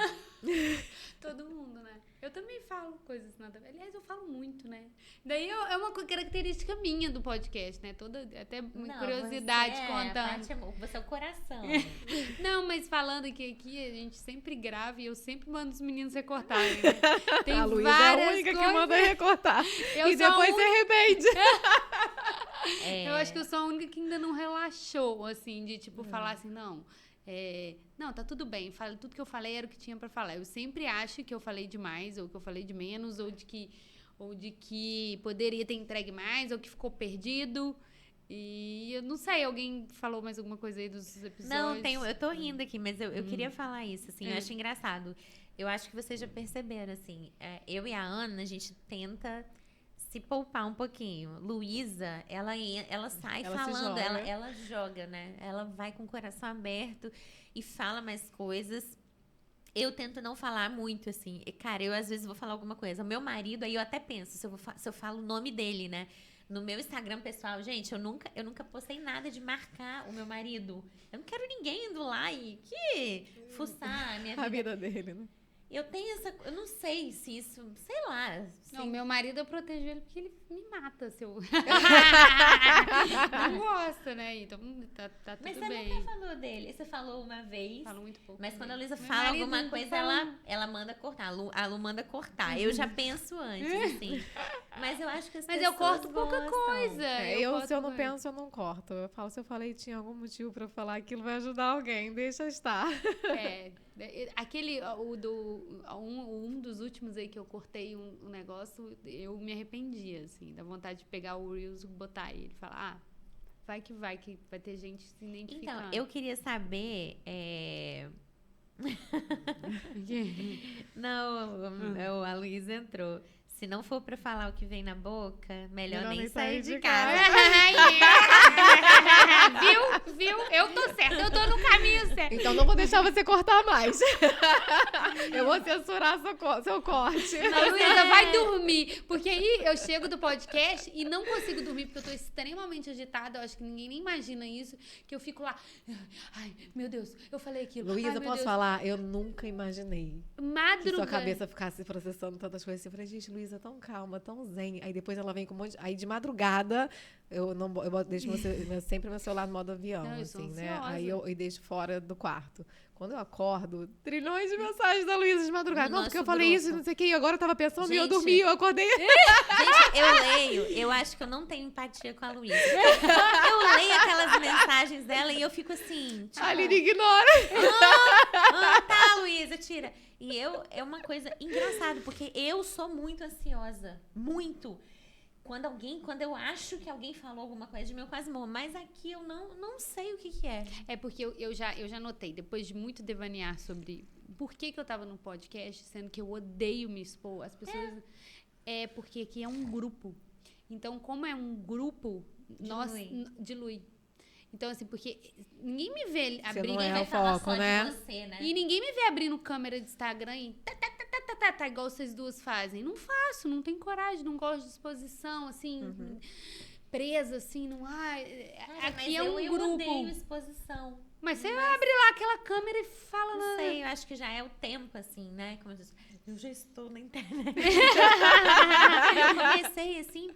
A: Todo mundo, né? Eu também falo coisas nada a ver. Aliás, eu falo muito, né? Daí é uma característica minha do podcast, né? Até curiosidade contando.
C: Você é o coração.
A: Não, mas falando que aqui a gente sempre grava e eu sempre mando os meninos recortarem, né? Tem
B: a Luísa é a única que manda recortar. E depois se arrepende.
A: Eu acho que eu sou a única que ainda não relaxou, assim, de tipo, falar assim, não, tá tudo bem, tudo que eu falei era o que tinha pra falar. Eu sempre acho que eu falei demais, ou que eu falei de menos, ou de que poderia ter entregue mais, ou que ficou perdido. E eu não sei, alguém falou mais alguma coisa aí dos episódios?
C: Não, eu tô rindo aqui, mas eu queria falar isso, assim, eu acho engraçado. Eu acho que vocês já perceberam, assim, eu e a Ana, a gente tenta se poupar um pouquinho. Luísa, ela sai falando, ela joga, né? Ela vai com o coração aberto e fala mais coisas. Eu tento não falar muito, assim. Cara, eu às vezes vou falar alguma coisa. O meu marido, aí eu até penso, se eu falo o nome dele, né? No meu Instagram pessoal, gente, eu nunca postei nada de marcar o meu marido. Eu não quero ninguém indo lá e fuçar a minha vida.
B: A vida dele, né?
C: Eu tenho eu não sei se isso, sei lá.
A: Não, meu marido eu protejo ele porque ele me mata se eu... Não gosta, né? Então tá tudo bem.
C: Mas você nunca falou dele. Você falou uma vez.
A: Falo muito pouco.
C: Mas quando a Luísa fala alguma coisa, ela manda cortar. A Lu manda cortar. Eu já penso antes, assim. Mas eu acho que as pessoas
A: eu corto pouca
C: gostam.
A: coisa.
B: Se eu não penso, eu não corto. Eu falo, se eu falei tinha algum motivo pra falar, aquilo vai ajudar alguém. Deixa estar.
A: Um dos últimos aí que eu cortei um negócio, eu me arrependi, assim, da vontade de pegar o Reels e botar ele. Falar, vai que vai ter gente se identificando.
C: Então, eu queria saber... Não, a Luísa entrou. Se não for pra falar o que vem na boca, melhor nem sair de casa.
A: Viu? Eu tô certa, eu tô no caminho certo.
B: Então não vou deixar você cortar mais. Eu vou censurar seu corte.
A: Não, Luísa, vai dormir. Porque aí eu chego do podcast e não consigo dormir, porque eu tô extremamente agitada. Eu acho que ninguém nem imagina isso. Que eu fico lá. Ai, meu Deus, eu falei aquilo.
B: Luísa, posso falar? Eu nunca imaginei que sua cabeça ficasse processando tantas coisas. Eu falei, gente, Luísa, tão calma, tão zen. Aí depois ela vem com um monte de... Aí de madrugada, eu deixo sempre meu celular no modo avião,
A: não,
B: assim, né? Aí eu deixo fora do quarto. Quando eu acordo, trilhões de mensagens da Luísa de madrugada. Não, porque eu falei isso, não sei o quê, e agora eu tava pensando, gente, e eu dormi, eu acordei.
C: Gente, eu leio, eu acho que eu não tenho empatia com a Luísa. Eu leio aquelas mensagens dela e eu fico assim... Tipo,
B: a Aline ignora.
C: Tá, Luísa, tira. E é uma coisa engraçada, porque eu sou muito ansiosa. Muito. Quando eu acho que alguém falou alguma coisa de mim, eu quase morro. Mas aqui eu não sei o que é.
A: É porque eu já notei, depois de muito devanear sobre por que eu tava no podcast, sendo que eu odeio me expor, as pessoas... Porque aqui é um grupo. Então, como é um grupo, dilui. Então, assim, porque ninguém me vê abrindo...
B: Você não é o foco, né?
C: Você, né?
A: E ninguém me vê abrindo câmera de Instagram e igual vocês duas fazem. Não faço, não tenho coragem, não gosto de exposição, assim, presa, assim, não... aqui é um grupo.
C: Eu odeio exposição.
A: Mas você abre lá aquela câmera e fala...
C: Não sei, eu acho que já é o tempo, assim, né? Como eu já estou na internet. Eu comecei, assim...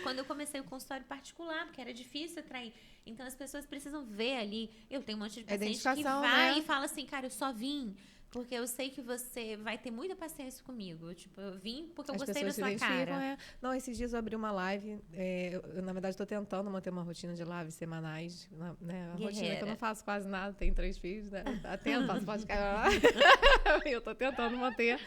C: Quando eu comecei o consultório particular, porque era difícil atrair. Então, as pessoas precisam ver ali. Eu tenho um monte de paciente que vai, né? E fala assim, cara, eu só vim porque eu sei que você vai ter muita paciência comigo. Tipo, eu vim porque eu gostei da sua cara.
B: Não, esses dias eu abri uma live. Eu, na verdade, estou tentando manter uma rotina de lives semanais. Né? A rotina que eu não faço quase nada. Tenho 3 filhos, né? Atento, faço podcast. Eu estou tentando manter...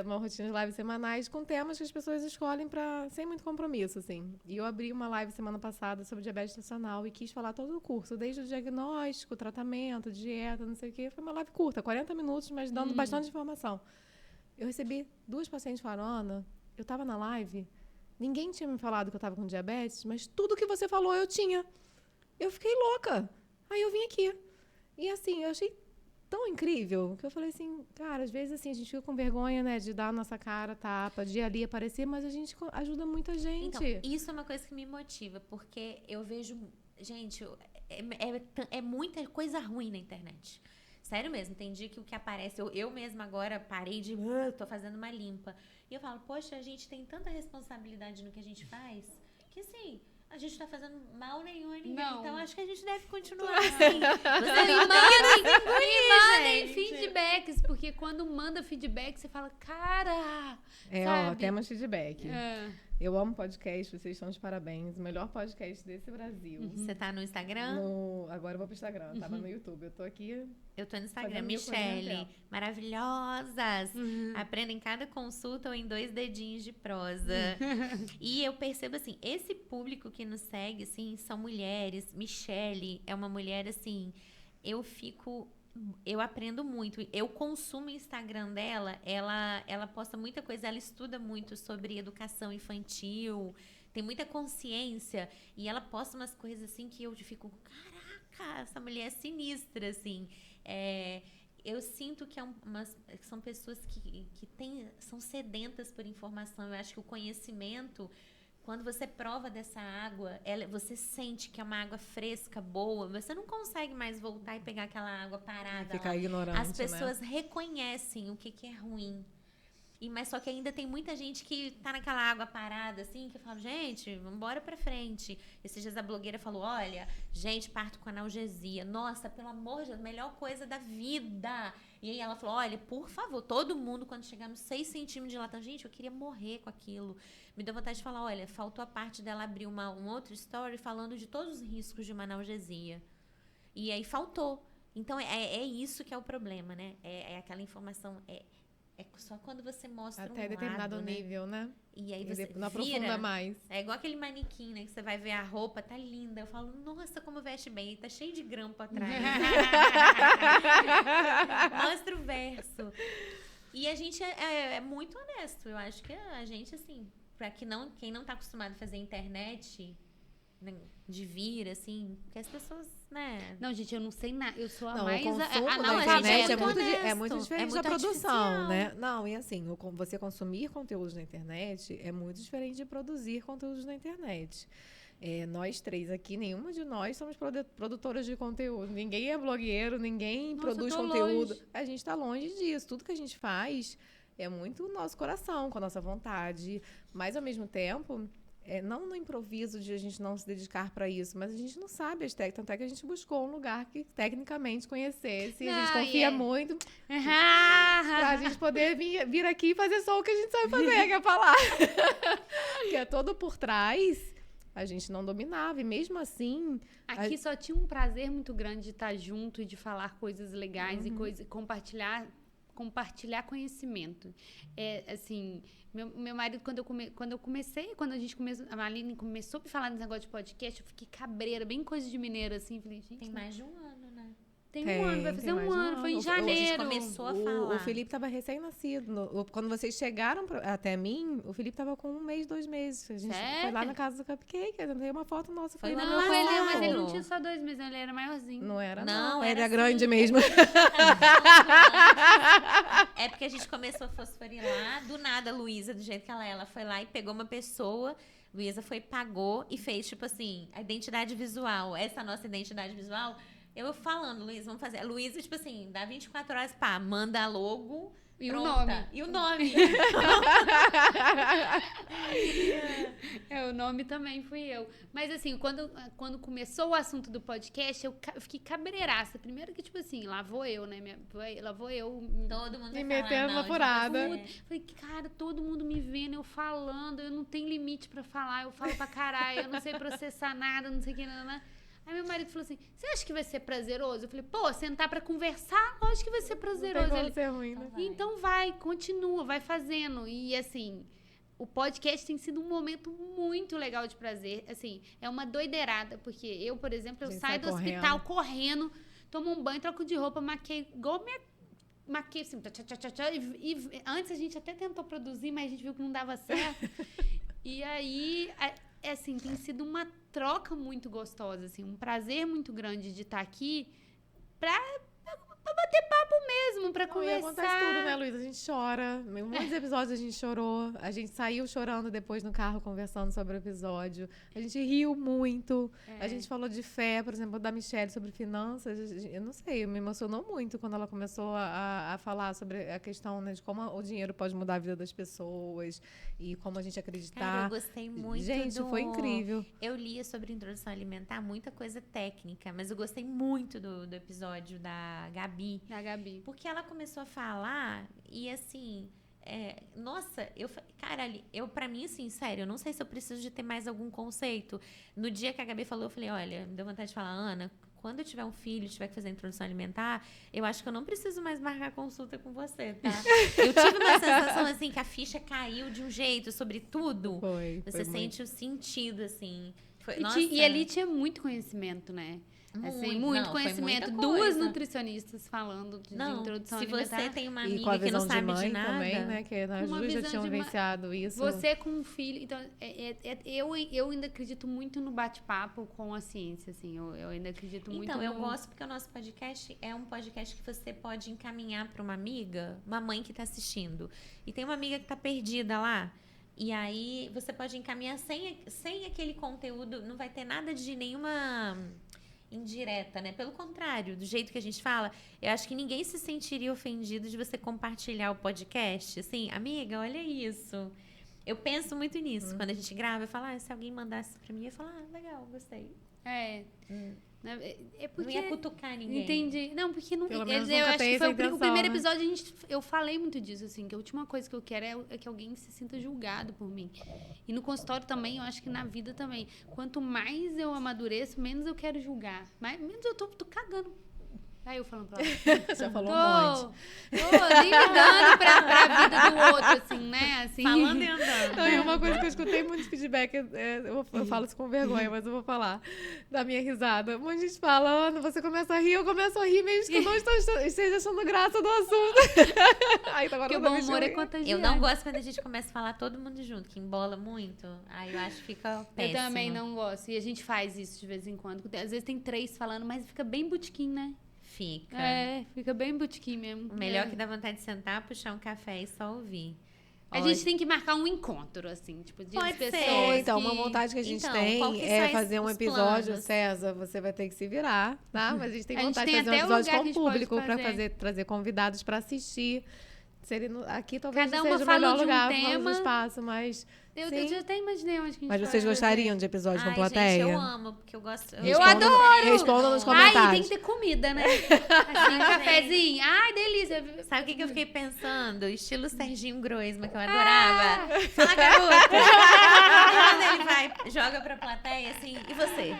B: uma rotina de lives semanais com temas que as pessoas escolhem sem muito compromisso, assim. E eu abri uma live semana passada sobre diabetes gestacional e quis falar todo o curso, desde o diagnóstico, tratamento, dieta, não sei o quê. Foi uma live curta, 40 minutos, mas dando bastante informação. Eu recebi 2 pacientes que falaram, Ana, eu estava na live, ninguém tinha me falado que eu estava com diabetes, mas tudo que você falou eu tinha. Eu fiquei louca. Aí eu vim aqui. E assim, eu achei tão incrível que eu falei assim, cara, às vezes assim, a gente fica com vergonha, né, de dar a nossa cara, tapa, de ir ali aparecer, mas a gente ajuda muita gente.
C: Então, isso é uma coisa que me motiva, porque eu vejo, gente, é muita coisa ruim na internet. Sério mesmo, tem dia que o que aparece, eu mesma agora parei de, tô fazendo uma limpa. E eu falo, poxa, a gente tem tanta responsabilidade no que a gente faz, que assim, a gente tá fazendo mal nenhum a ninguém.
A: Não.
C: Então, acho que a gente deve continuar assim. Vocês
A: Me mandem feedbacks, porque quando manda feedback, você fala, cara...
B: Ó, temos feedback.
A: É.
B: Eu amo podcast, vocês estão de parabéns. O melhor podcast desse Brasil.
C: Você tá no Instagram?
B: Agora eu vou pro Instagram, tava no YouTube. Eu tô aqui.
C: Eu tô no Instagram,
B: fazendo meu
C: Michele.
B: projeto.
C: Maravilhosas. Aprendem cada consulta ou em 2 dedinhos de prosa. E eu percebo, assim, esse público que nos segue, assim, são mulheres. Michele é uma mulher, assim, eu aprendo muito. Eu consumo o Instagram dela, ela posta muita coisa, ela estuda muito sobre educação infantil, tem muita consciência, e ela posta umas coisas assim que eu fico, caraca, essa mulher é sinistra, assim. Eu sinto que que são pessoas que são sedentas por informação. Eu acho que o conhecimento, quando você prova dessa água, você sente que é uma água fresca, boa, você não consegue mais voltar e pegar aquela água parada.
B: Ficar ignorante,
C: as pessoas reconhecem o que é ruim. Mas só que ainda tem muita gente que tá naquela água parada, assim, que fala, gente, vambora pra frente. Esses dias a blogueira falou, olha, gente, parto com analgesia. Nossa, pelo amor de Deus, melhor coisa da vida. E aí ela falou, olha, por favor, todo mundo, quando chegar nos 6 centímetros de dilatão, gente, eu queria morrer com aquilo. Me deu vontade de falar, olha, faltou a parte dela abrir um outro story falando de todos os riscos de uma analgesia. E aí faltou. Então, é isso que é o problema, né? É aquela informação... É só quando você mostra
B: até
C: um
B: determinado
C: lado,
B: nível, né?
C: E aí você
B: não aprofunda mais.
C: É igual aquele manequim, né? Que você vai ver a roupa, tá linda. Eu falo, nossa, como veste bem. Tá cheio de grampo atrás. Mostra o verso. E a gente é muito honesto. Eu acho que a gente, assim, pra quem não tá acostumado a fazer internet, né, de vir, assim, porque as pessoas, né?
A: Não, gente, eu não sei nada. Eu sou a
B: Não,
A: mais...
B: o consumo
A: a
B: da
A: não,
B: internet
C: honesto.
B: é muito diferente
C: É muito
B: da produção,
C: artificial.
B: né? Não, e assim, você consumir conteúdos na internet é muito diferente de produzir conteúdos na internet. Nós 3 aqui, nenhuma de nós somos produtoras de conteúdo. Ninguém é blogueiro, ninguém produz conteúdo.
A: Longe.
B: A gente está longe disso. Tudo que a gente faz é muito o nosso coração, com a nossa vontade. Mas, ao mesmo tempo... não no improviso de a gente não se dedicar para isso, mas a gente não sabe as técnicas, tanto é que a gente buscou um lugar que tecnicamente conhecesse, e a gente confia muito pra gente poder vir aqui e fazer só o que a gente sabe fazer, que é falar. Que é todo por trás, a gente não dominava, e mesmo assim...
A: Aqui só tinha um prazer muito grande de estar junto e de falar coisas legais e compartilhar conhecimento. Assim... Meu marido, quando a gente começou, a Aline começou a falar desse negócio de podcast, eu fiquei cabreira, bem coisa de mineira, assim. Falei, gente...
C: Tem mais de um ano, né?
A: Tem um ano, vai fazer um ano. Foi em janeiro.
C: A gente começou a falar.
B: O Felipe estava recém-nascido. Quando vocês chegaram até mim, o Felipe estava com 1 mês, 2 meses. A gente foi lá na casa do Cupcake, eu dei uma foto nossa.
C: Foi
B: lá
C: no
B: no meu
A: mas ele não tinha só 2 meses, ele era maiorzinho.
B: Não era,
C: não.
B: Ele
C: Era
B: é grande
C: assim.
B: mesmo.
C: É porque a gente começou a fosforilar. Do nada, a Luísa, do jeito que ela foi lá e pegou uma pessoa. Luísa foi, pagou e fez, tipo assim, a identidade visual. Essa nossa identidade visual... Eu falando, Luísa, vamos fazer. A Luísa, tipo assim, dá 24 horas, pá, manda a logo.
A: E
C: pronta.
A: o nome.
C: E o nome.
A: O nome também fui eu. Mas assim, quando começou o assunto do podcast, eu fiquei cabreiraça. Primeiro que, tipo assim, lá vou eu, né? Lá vou eu.
C: Todo mundo
B: Me
C: vai
B: metendo
C: falar,
B: na furada.
A: Falei, cara, todo mundo me vendo, eu falando, eu não tenho limite pra falar, eu falo pra caralho, eu não sei processar nada, não sei o que, nada. Aí meu marido falou assim, você acha que vai ser prazeroso? Eu falei, pô, sentar pra conversar, lógico que vai ser prazeroso.
B: Não tem como ser ruim, né?
A: Então vai, continua, vai fazendo. E assim, o podcast tem sido um momento muito legal de prazer. Assim, é uma doideirada, porque eu, por exemplo, eu saio do hospital correndo, tomo um banho, troco de roupa, maquei igual maquei assim, e antes a gente até tentou produzir, mas a gente viu que não dava certo. E aí, assim, tem sido uma troca muito gostosa, assim, um prazer muito grande de estar aqui pra bater papo mesmo, pra
B: E
A: conversar.
B: acontece tudo, né, Luísa? A gente chora. Em muitos episódios a gente chorou. A gente saiu chorando depois no carro, conversando sobre o episódio. A gente riu muito. A gente falou de fé, por exemplo, da Michelle sobre finanças. Eu não sei, me emocionou muito quando ela começou a falar sobre a questão, né, de como o dinheiro pode mudar a vida das pessoas e como a gente acreditar.
C: Cara, eu gostei muito
B: Gente, foi incrível.
C: Eu lia sobre introdução alimentar, muita coisa técnica, mas eu gostei muito do episódio da Gabi.
A: Da Gabi.
C: Porque ela começou a falar e assim... nossa, pra mim, assim, sério, eu não sei se eu preciso de ter mais algum conceito. No dia que a Gabi falou, eu falei, olha, me deu vontade de falar, Ana, quando eu tiver um filho, tiver que fazer a introdução alimentar, eu acho que eu não preciso mais marcar consulta com você, tá? Eu tive uma sensação, assim, que a ficha caiu de um jeito sobre tudo. Você sente o sentido, assim.
A: E ali tinha muito conhecimento, né? Assim, muito conhecimento. Duas nutricionistas falando de introdução alimentar.
C: Se você tem uma amiga
B: e com a
C: que não
B: visão
C: sabe
B: de mãe
C: de nada...
B: também, né? Que as duas já tinham vivenciado isso.
A: Você com um filho... Então, eu ainda acredito muito no bate-papo com a ciência, assim. Eu ainda acredito muito
C: eu gosto porque o nosso podcast é um podcast que você pode encaminhar para uma amiga, uma mãe que está assistindo. E tem uma amiga que está perdida lá. E aí, você pode encaminhar sem aquele conteúdo. Não vai ter nada de nenhuma... indireta, né? Pelo contrário, do jeito que a gente fala, eu acho que ninguém se sentiria ofendido de você compartilhar o podcast. Assim, amiga, olha isso. Eu penso muito nisso. Quando a gente grava, eu falo, se alguém mandasse pra mim, eu falo, legal, gostei.
A: Porque...
C: Não ia cutucar ninguém.
A: Entendi. Não, porque não...
B: Pelo menos
A: eu
B: nunca
A: acho
B: tem
A: que foi
B: essa intenção,
A: o primeiro
B: né?
A: episódio, eu falei muito disso, assim, que a última coisa que eu quero é que alguém se sinta julgado por mim. E no consultório também, eu acho que na vida também. Quanto mais eu amadureço, menos eu quero julgar. Menos eu tô cagando. Aí eu falando pra ela.
B: Já falou um monte.
A: Tô nem me dando pra vida do outro, assim, né? Assim.
C: Falando e andando.
B: Não, e uma coisa que eu escutei muito feedback, eu falo isso com vergonha, mas eu vou falar da minha risada. Um monte de gente falando, você começa a rir, eu começo a rir, mesmo que eu não esteja achando graça do assunto. Aí, agora
A: porque o bom humor é contagiante.
C: Eu não gosto quando a gente começa a falar todo mundo junto, que embola muito. Aí eu acho que fica péssimo.
A: Eu também não gosto. E a gente faz isso de vez em quando. Às vezes tem 3 falando, mas fica bem botequim, né?
C: Fica.
A: Fica bem botequim mesmo.
C: O melhor que dá vontade de sentar, puxar um café e só ouvir.
A: A gente tem que marcar um encontro, assim, tipo, de
C: Pode
A: pessoas
C: ser.
B: Então, uma vontade que a gente tem é fazer um episódio,
C: planos?
B: César, você vai ter que se virar, tá? Mas a gente tem vontade de
A: tem
B: fazer um
A: até
B: episódio
A: lugar
B: com
A: que
B: o
A: a gente
B: público,
A: pode
B: para trazer convidados para assistir. Aqui talvez
A: Cada
B: não
A: uma
B: seja o
A: fala
B: melhor
A: de um
B: lugar,
A: tema.
B: o espaço, mas...
A: Eu já até imaginei onde que a gente
B: Mas
A: pode
B: vocês
A: fazer.
B: gostariam de episódio com plateia?
C: Gente, eu amo, porque eu gosto...
A: Eu adoro!
B: Respondam nos
A: Ai,
B: comentários.
A: tem que ter comida, né? Assim, um cafezinho. Ai, delícia.
C: Sabe o que eu fiquei pensando? Estilo Serginho Groisman, que eu adorava. Fala, garota! Quando ele vai, joga pra plateia, assim, e você?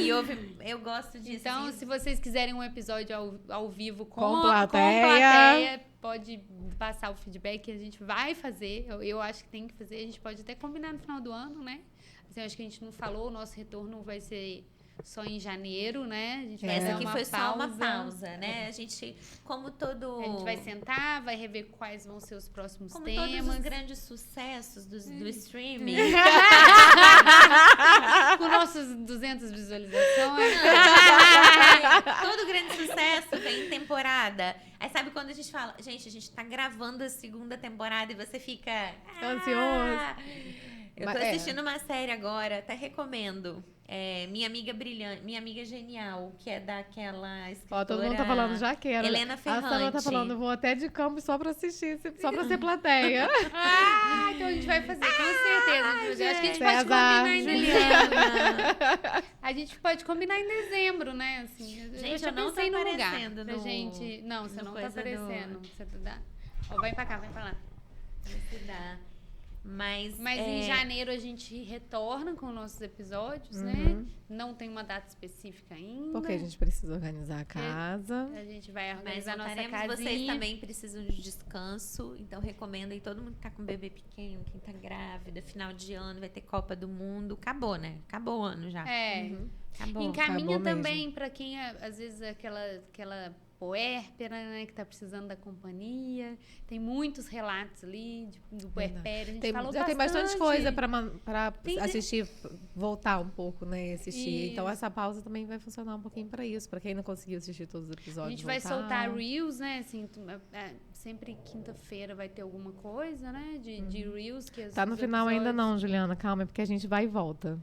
C: E ouve, eu gosto disso.
A: Então,
C: assim.
A: se vocês quiserem um episódio ao vivo
B: Com plateia,
A: pode passar o feedback que a gente vai fazer. Eu acho que tem que fazer. A gente pode até combinar no final do ano, né? Assim, eu acho que a gente não falou, o nosso retorno vai ser só em janeiro, né? A gente vai
C: Essa
A: dar
C: aqui
A: uma
C: foi
A: pausa.
C: só uma pausa, né? A gente, como todo...
A: A gente vai sentar, vai rever quais vão ser os próximos
C: como
A: temas.
C: todos os grandes sucessos do streaming.
A: Com nossos 200 visualizações.
C: Todo grande sucesso vem em temporada. Aí sabe quando a gente fala, gente, a gente tá gravando a segunda temporada e você fica...
B: Ansioso.
C: Eu tô assistindo uma série agora, até recomendo. Minha Amiga Brilhante, Minha Amiga Genial, que é daquela escritora...
B: Ó, todo mundo tá falando, já quero.
C: Helena Ferrante.
B: A Sandra tá falando, vou até de campo só pra assistir, só pra ser plateia.
A: Então a gente vai fazer, com certeza. Eu acho que a gente pode
B: César.
A: combinar em dezembro.
C: Juliana.
A: A gente pode combinar em dezembro, né? Assim,
C: Gente,
A: já
C: eu não tô
A: pensei no lugar
C: aparecendo
A: pra
C: no-
A: gente... Não, você
C: no
A: não tá
C: coisa do-
A: aparecendo. Você tá... Ó, vai pra cá, vai pra lá.
C: Se dá. Mas
A: em janeiro a gente retorna com nossos episódios, né?
B: Uhum.
A: Não tem uma data específica ainda.
B: Porque a gente precisa organizar a casa.
A: A gente vai
C: Mas
A: organizar a nossa
C: voltaremos,
A: casinha.
C: vocês também precisam de descanso, então recomendo aí todo mundo que tá com bebê pequeno, quem tá grávida, final de ano, vai ter Copa do Mundo, acabou, né? Acabou o ano já.
A: É.
C: Acabou.
A: Encaminha
B: Acabou
A: também para quem, às vezes, aquela puérpera, né, que tá precisando da companhia. Tem muitos relatos ali do puerpério. A gente falou
B: já tem bastante coisa para assistir, voltar um pouco, né? Assistir.
A: Isso.
B: Então, essa pausa também vai funcionar um pouquinho para isso. Para quem não conseguiu assistir todos os episódios.
A: A gente vai soltar Reels, né? Assim, sempre quinta-feira vai ter alguma coisa, né? De Reels. Que
B: Tá no final ainda não, Juliana. Calma, é porque a gente vai e volta.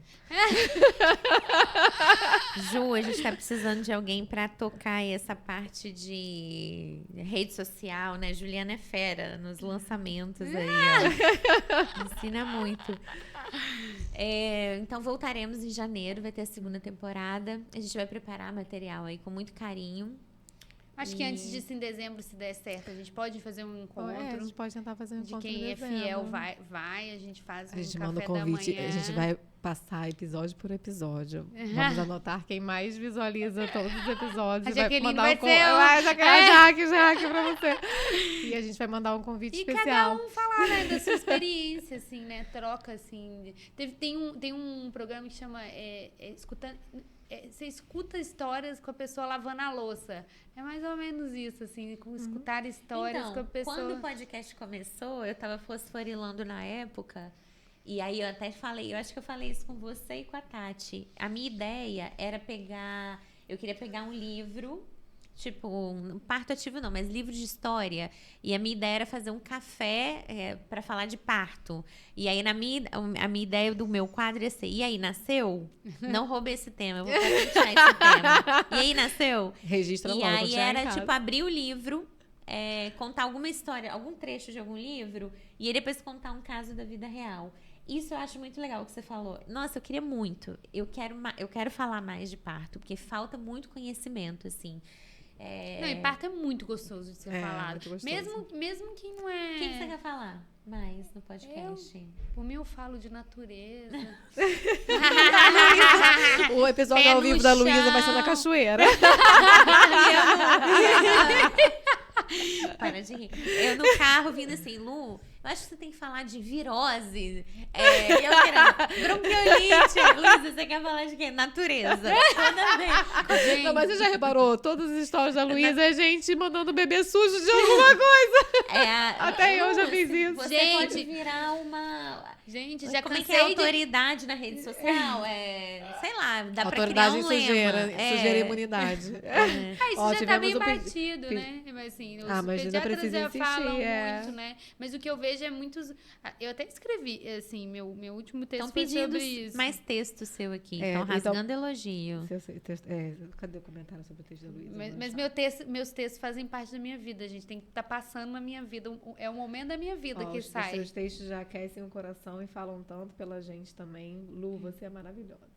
C: Ju, a gente tá precisando de alguém para tocar essa parte de rede social, né? Juliana é fera nos lançamentos aí, ó. Ensina muito. Então voltaremos em janeiro, vai ter a segunda temporada. A gente vai preparar material aí com muito carinho.
A: Acho que antes disso, em dezembro, se der certo, a gente pode fazer um encontro.
B: A gente pode tentar fazer um encontro
A: de quem é fiel vai, a gente faz um café
B: manda o convite,
A: da manhã.
B: a gente vai passar episódio por episódio. Vamos anotar quem mais visualiza todos os episódios.
A: A Jaqueline vai ser
B: Jaque pra você. E a gente vai mandar um convite especial.
A: E cada um falar, né, da sua experiência, assim, né? Troca, assim. Tem um programa que chama Escutando... Você escuta histórias com a pessoa lavando a louça. É mais ou menos isso, assim, escutar histórias com a pessoa.
C: Quando o podcast começou, eu tava fosforilando na época, e aí eu até falei, eu acho que eu falei isso com você e com a Tati. A minha ideia era eu queria pegar um livro, tipo, um parto ativo não, mas livro de história. E a minha ideia era fazer um café para falar de parto. E aí a minha ideia do meu quadro ia ser, e aí, nasceu? Não roubei esse tema, eu vou patentear esse tema. E aí, nasceu?
B: Registra logo.
C: E aí era, tipo, abrir o livro, contar alguma história, algum trecho de algum livro, e aí depois contar um caso da vida real. Isso eu acho muito legal o que você falou. Nossa, eu queria muito. Eu quero falar mais de parto, porque falta muito conhecimento, assim.
A: Não, e parto é muito gostoso de ser falado. Mesmo quem não é...
C: Quem você quer falar mais no podcast?
A: Por mim, eu falo de natureza.
B: O episódio ao vivo da Luísa vai ser na cachoeira.
C: Para de rir. Eu no carro vindo assim, Lu, eu acho que você tem que falar de virose. Eu quero bronquiolite. Luísa, você quer falar de quê? Natureza. Toda vez.
B: Não, mas você já reparou? Todas as histórias da Luísa é gente mandando bebê sujo de alguma coisa. Até eu já fiz isso.
C: Você pode virar uma...
A: Gente, já
C: como é que é autoridade na rede social? Sei lá, dá pra criar um
B: sujeira,
C: lema.
B: Sujeira e imunidade.
A: Isso já tá bem batido, né? Mas assim, os
B: mas ainda
A: pediatras
B: precisa
A: já falam
B: insistir,
A: muito, né? Mas o que eu vejo é muitos... Eu até escrevi, assim, meu último texto
C: Estão
A: foi
C: pedindo
A: sobre isso.
C: mais texto seu aqui. Estão rasgando elogio.
B: Cadê o comentário sobre o texto da Luísa?
A: Mas meus textos fazem parte da minha vida, gente. Tem que estar passando na minha vida. É o momento da minha vida que sai.
B: Os seus textos já aquecem o coração e falam tanto pela gente também. Lu, você é maravilhosa.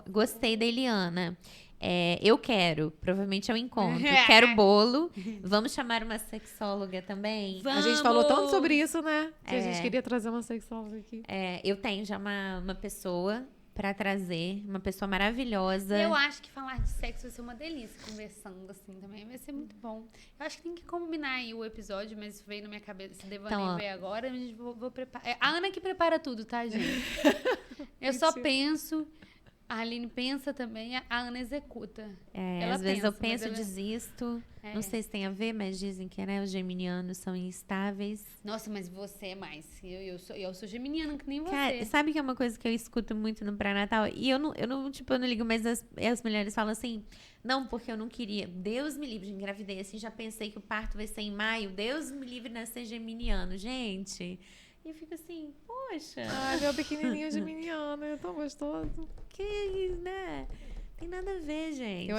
C: Gostei da Eliana. Eu quero, provavelmente é um encontro. Quero bolo. Vamos chamar uma sexóloga também?
B: Vamos. A gente falou tanto sobre isso, né? Que a gente queria trazer uma sexóloga aqui.
C: Eu tenho já uma pessoa pra trazer, uma pessoa maravilhosa.
A: Eu acho que falar de sexo vai ser uma delícia, conversando assim também, vai ser muito bom. Eu acho que tem que combinar aí o episódio, mas veio na minha cabeça, esse devaneio veio agora, a gente vou preparar. A Ana que prepara tudo, tá, gente? Eu só penso, a Aline pensa também, a Ana executa.
C: Às vezes eu penso, desisto. Não sei se tem a ver, mas dizem que os geminianos são instáveis.
A: Nossa, mas você é mais. Eu sou geminiana, que nem você.
C: Cara, sabe que é uma coisa que eu escuto muito no pré-natal? E eu não ligo, mas as mulheres falam assim, não, porque eu não queria. Deus me livre de engravidez. Assim, já pensei que o parto vai ser em maio. Deus me livre de nascer geminiano. Gente... E eu fico assim, poxa.
B: Ai, meu pequenininho geminiano, é tão gostoso.
C: Que, né? Tem nada a ver, gente.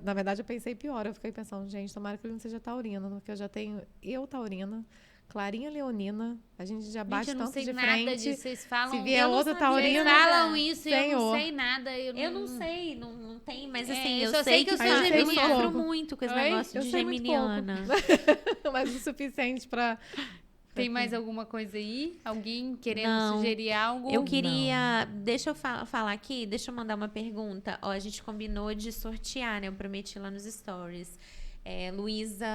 B: Na verdade, eu pensei pior. Eu fiquei pensando, gente, tomara que ele não seja taurino, porque eu já tenho taurina, Clarinha leonina, a gente já bate tanto de frente.
A: Eu não sei nada disso, vocês falam...
B: Se vier outra taurina...
A: Vocês falam isso e eu não sei nada.
C: Eu não sei, não tem, mas assim,
A: eu sei que eu sou geminiana.
C: Eu sofro muito com esse negócio de geminiana.
B: Mas o suficiente pra...
A: Tem mais alguma coisa aí? Alguém querendo sugerir algo?
C: Eu queria... Deixa eu falar aqui, deixa eu mandar uma pergunta. A gente combinou de sortear, né? Eu prometi lá nos stories. Luísa...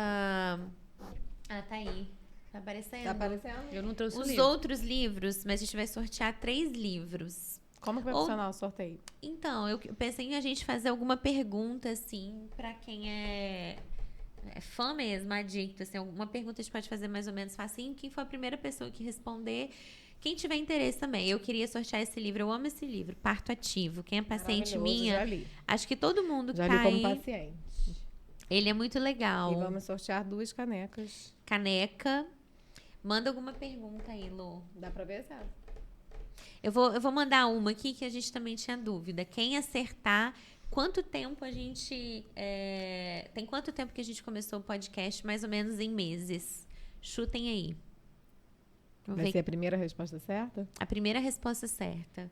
C: tá aí. Tá aparecendo?
B: Tá aparecendo?
A: Eu não trouxe
C: os outros livros, mas a gente vai sortear 3 livros.
B: Como que vai funcionar o sorteio?
C: Então, eu pensei em a gente fazer alguma pergunta, assim, pra quem é fã mesmo, adicto, assim, alguma pergunta a gente pode fazer mais ou menos facinho. Quem for a primeira pessoa que responder, quem tiver interesse também. Eu queria sortear esse livro, eu amo esse livro, Parto Ativo. Quem é paciente minha,
B: já li.
C: acho que todo mundo
B: Já
C: cai.
B: li como paciente.
C: Ele é muito legal.
B: E vamos sortear 2 canecas.
C: Caneca. Manda alguma pergunta aí, Lu.
B: Dá pra ver, sabe?
C: Eu vou mandar uma aqui que a gente também tinha dúvida. Quem acertar, quanto tempo a gente... tem quanto tempo que a gente começou o podcast? Mais ou menos em meses. Chutem aí. Vamos
B: Vai
C: ver
B: ser a primeira resposta certa?
C: a primeira resposta certa.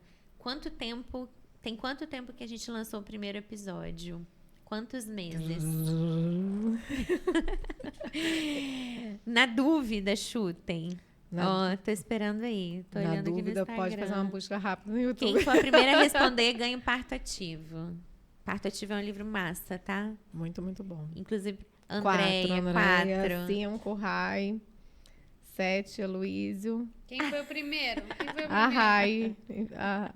C: Tem quanto tempo que a gente lançou o primeiro episódio? Quantos meses? Na dúvida, chutem. Ó, tô esperando aí. Tô
B: Na
C: olhando
B: dúvida,
C: aqui no
B: pode
C: Instagram.
B: fazer uma busca rápida no YouTube.
C: Quem for a primeira a responder, ganha um Parto Ativo. Parto Ativo é um livro massa, tá?
B: Muito, muito bom.
C: Inclusive,
B: 4,
C: Andréia,
B: Andréia.
C: 4.
B: 5, Rai. 7, Aloísio.
A: Quem foi o primeiro?
B: A Rai. A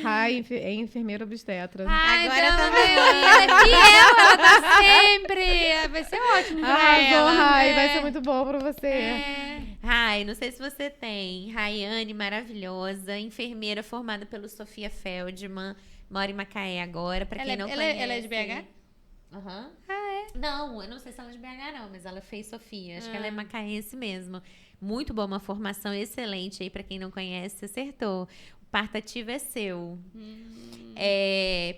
B: Rai é enfermeira obstetra.
A: Ai,
C: Agora
A: então,
C: tá
A: ela é fiel, ela tá sempre. Vai ser ótimo pra
B: Arrasou,
A: ela.
B: Rai.
A: né?
B: Vai ser muito bom pra você.
A: É.
C: Rai, não sei se você tem. Raiane, maravilhosa, enfermeira formada pelo Sofia Feldman, mora em Macaé agora, pra quem não conhece.
A: Ela é de BH?
C: Aham. Ah, é? Não, eu não sei se ela é de BH não, mas ela fez Sofia. Acho que ela é macaense mesmo. Muito boa, uma formação excelente aí pra quem não conhece, acertou. O Parto Ativo é seu.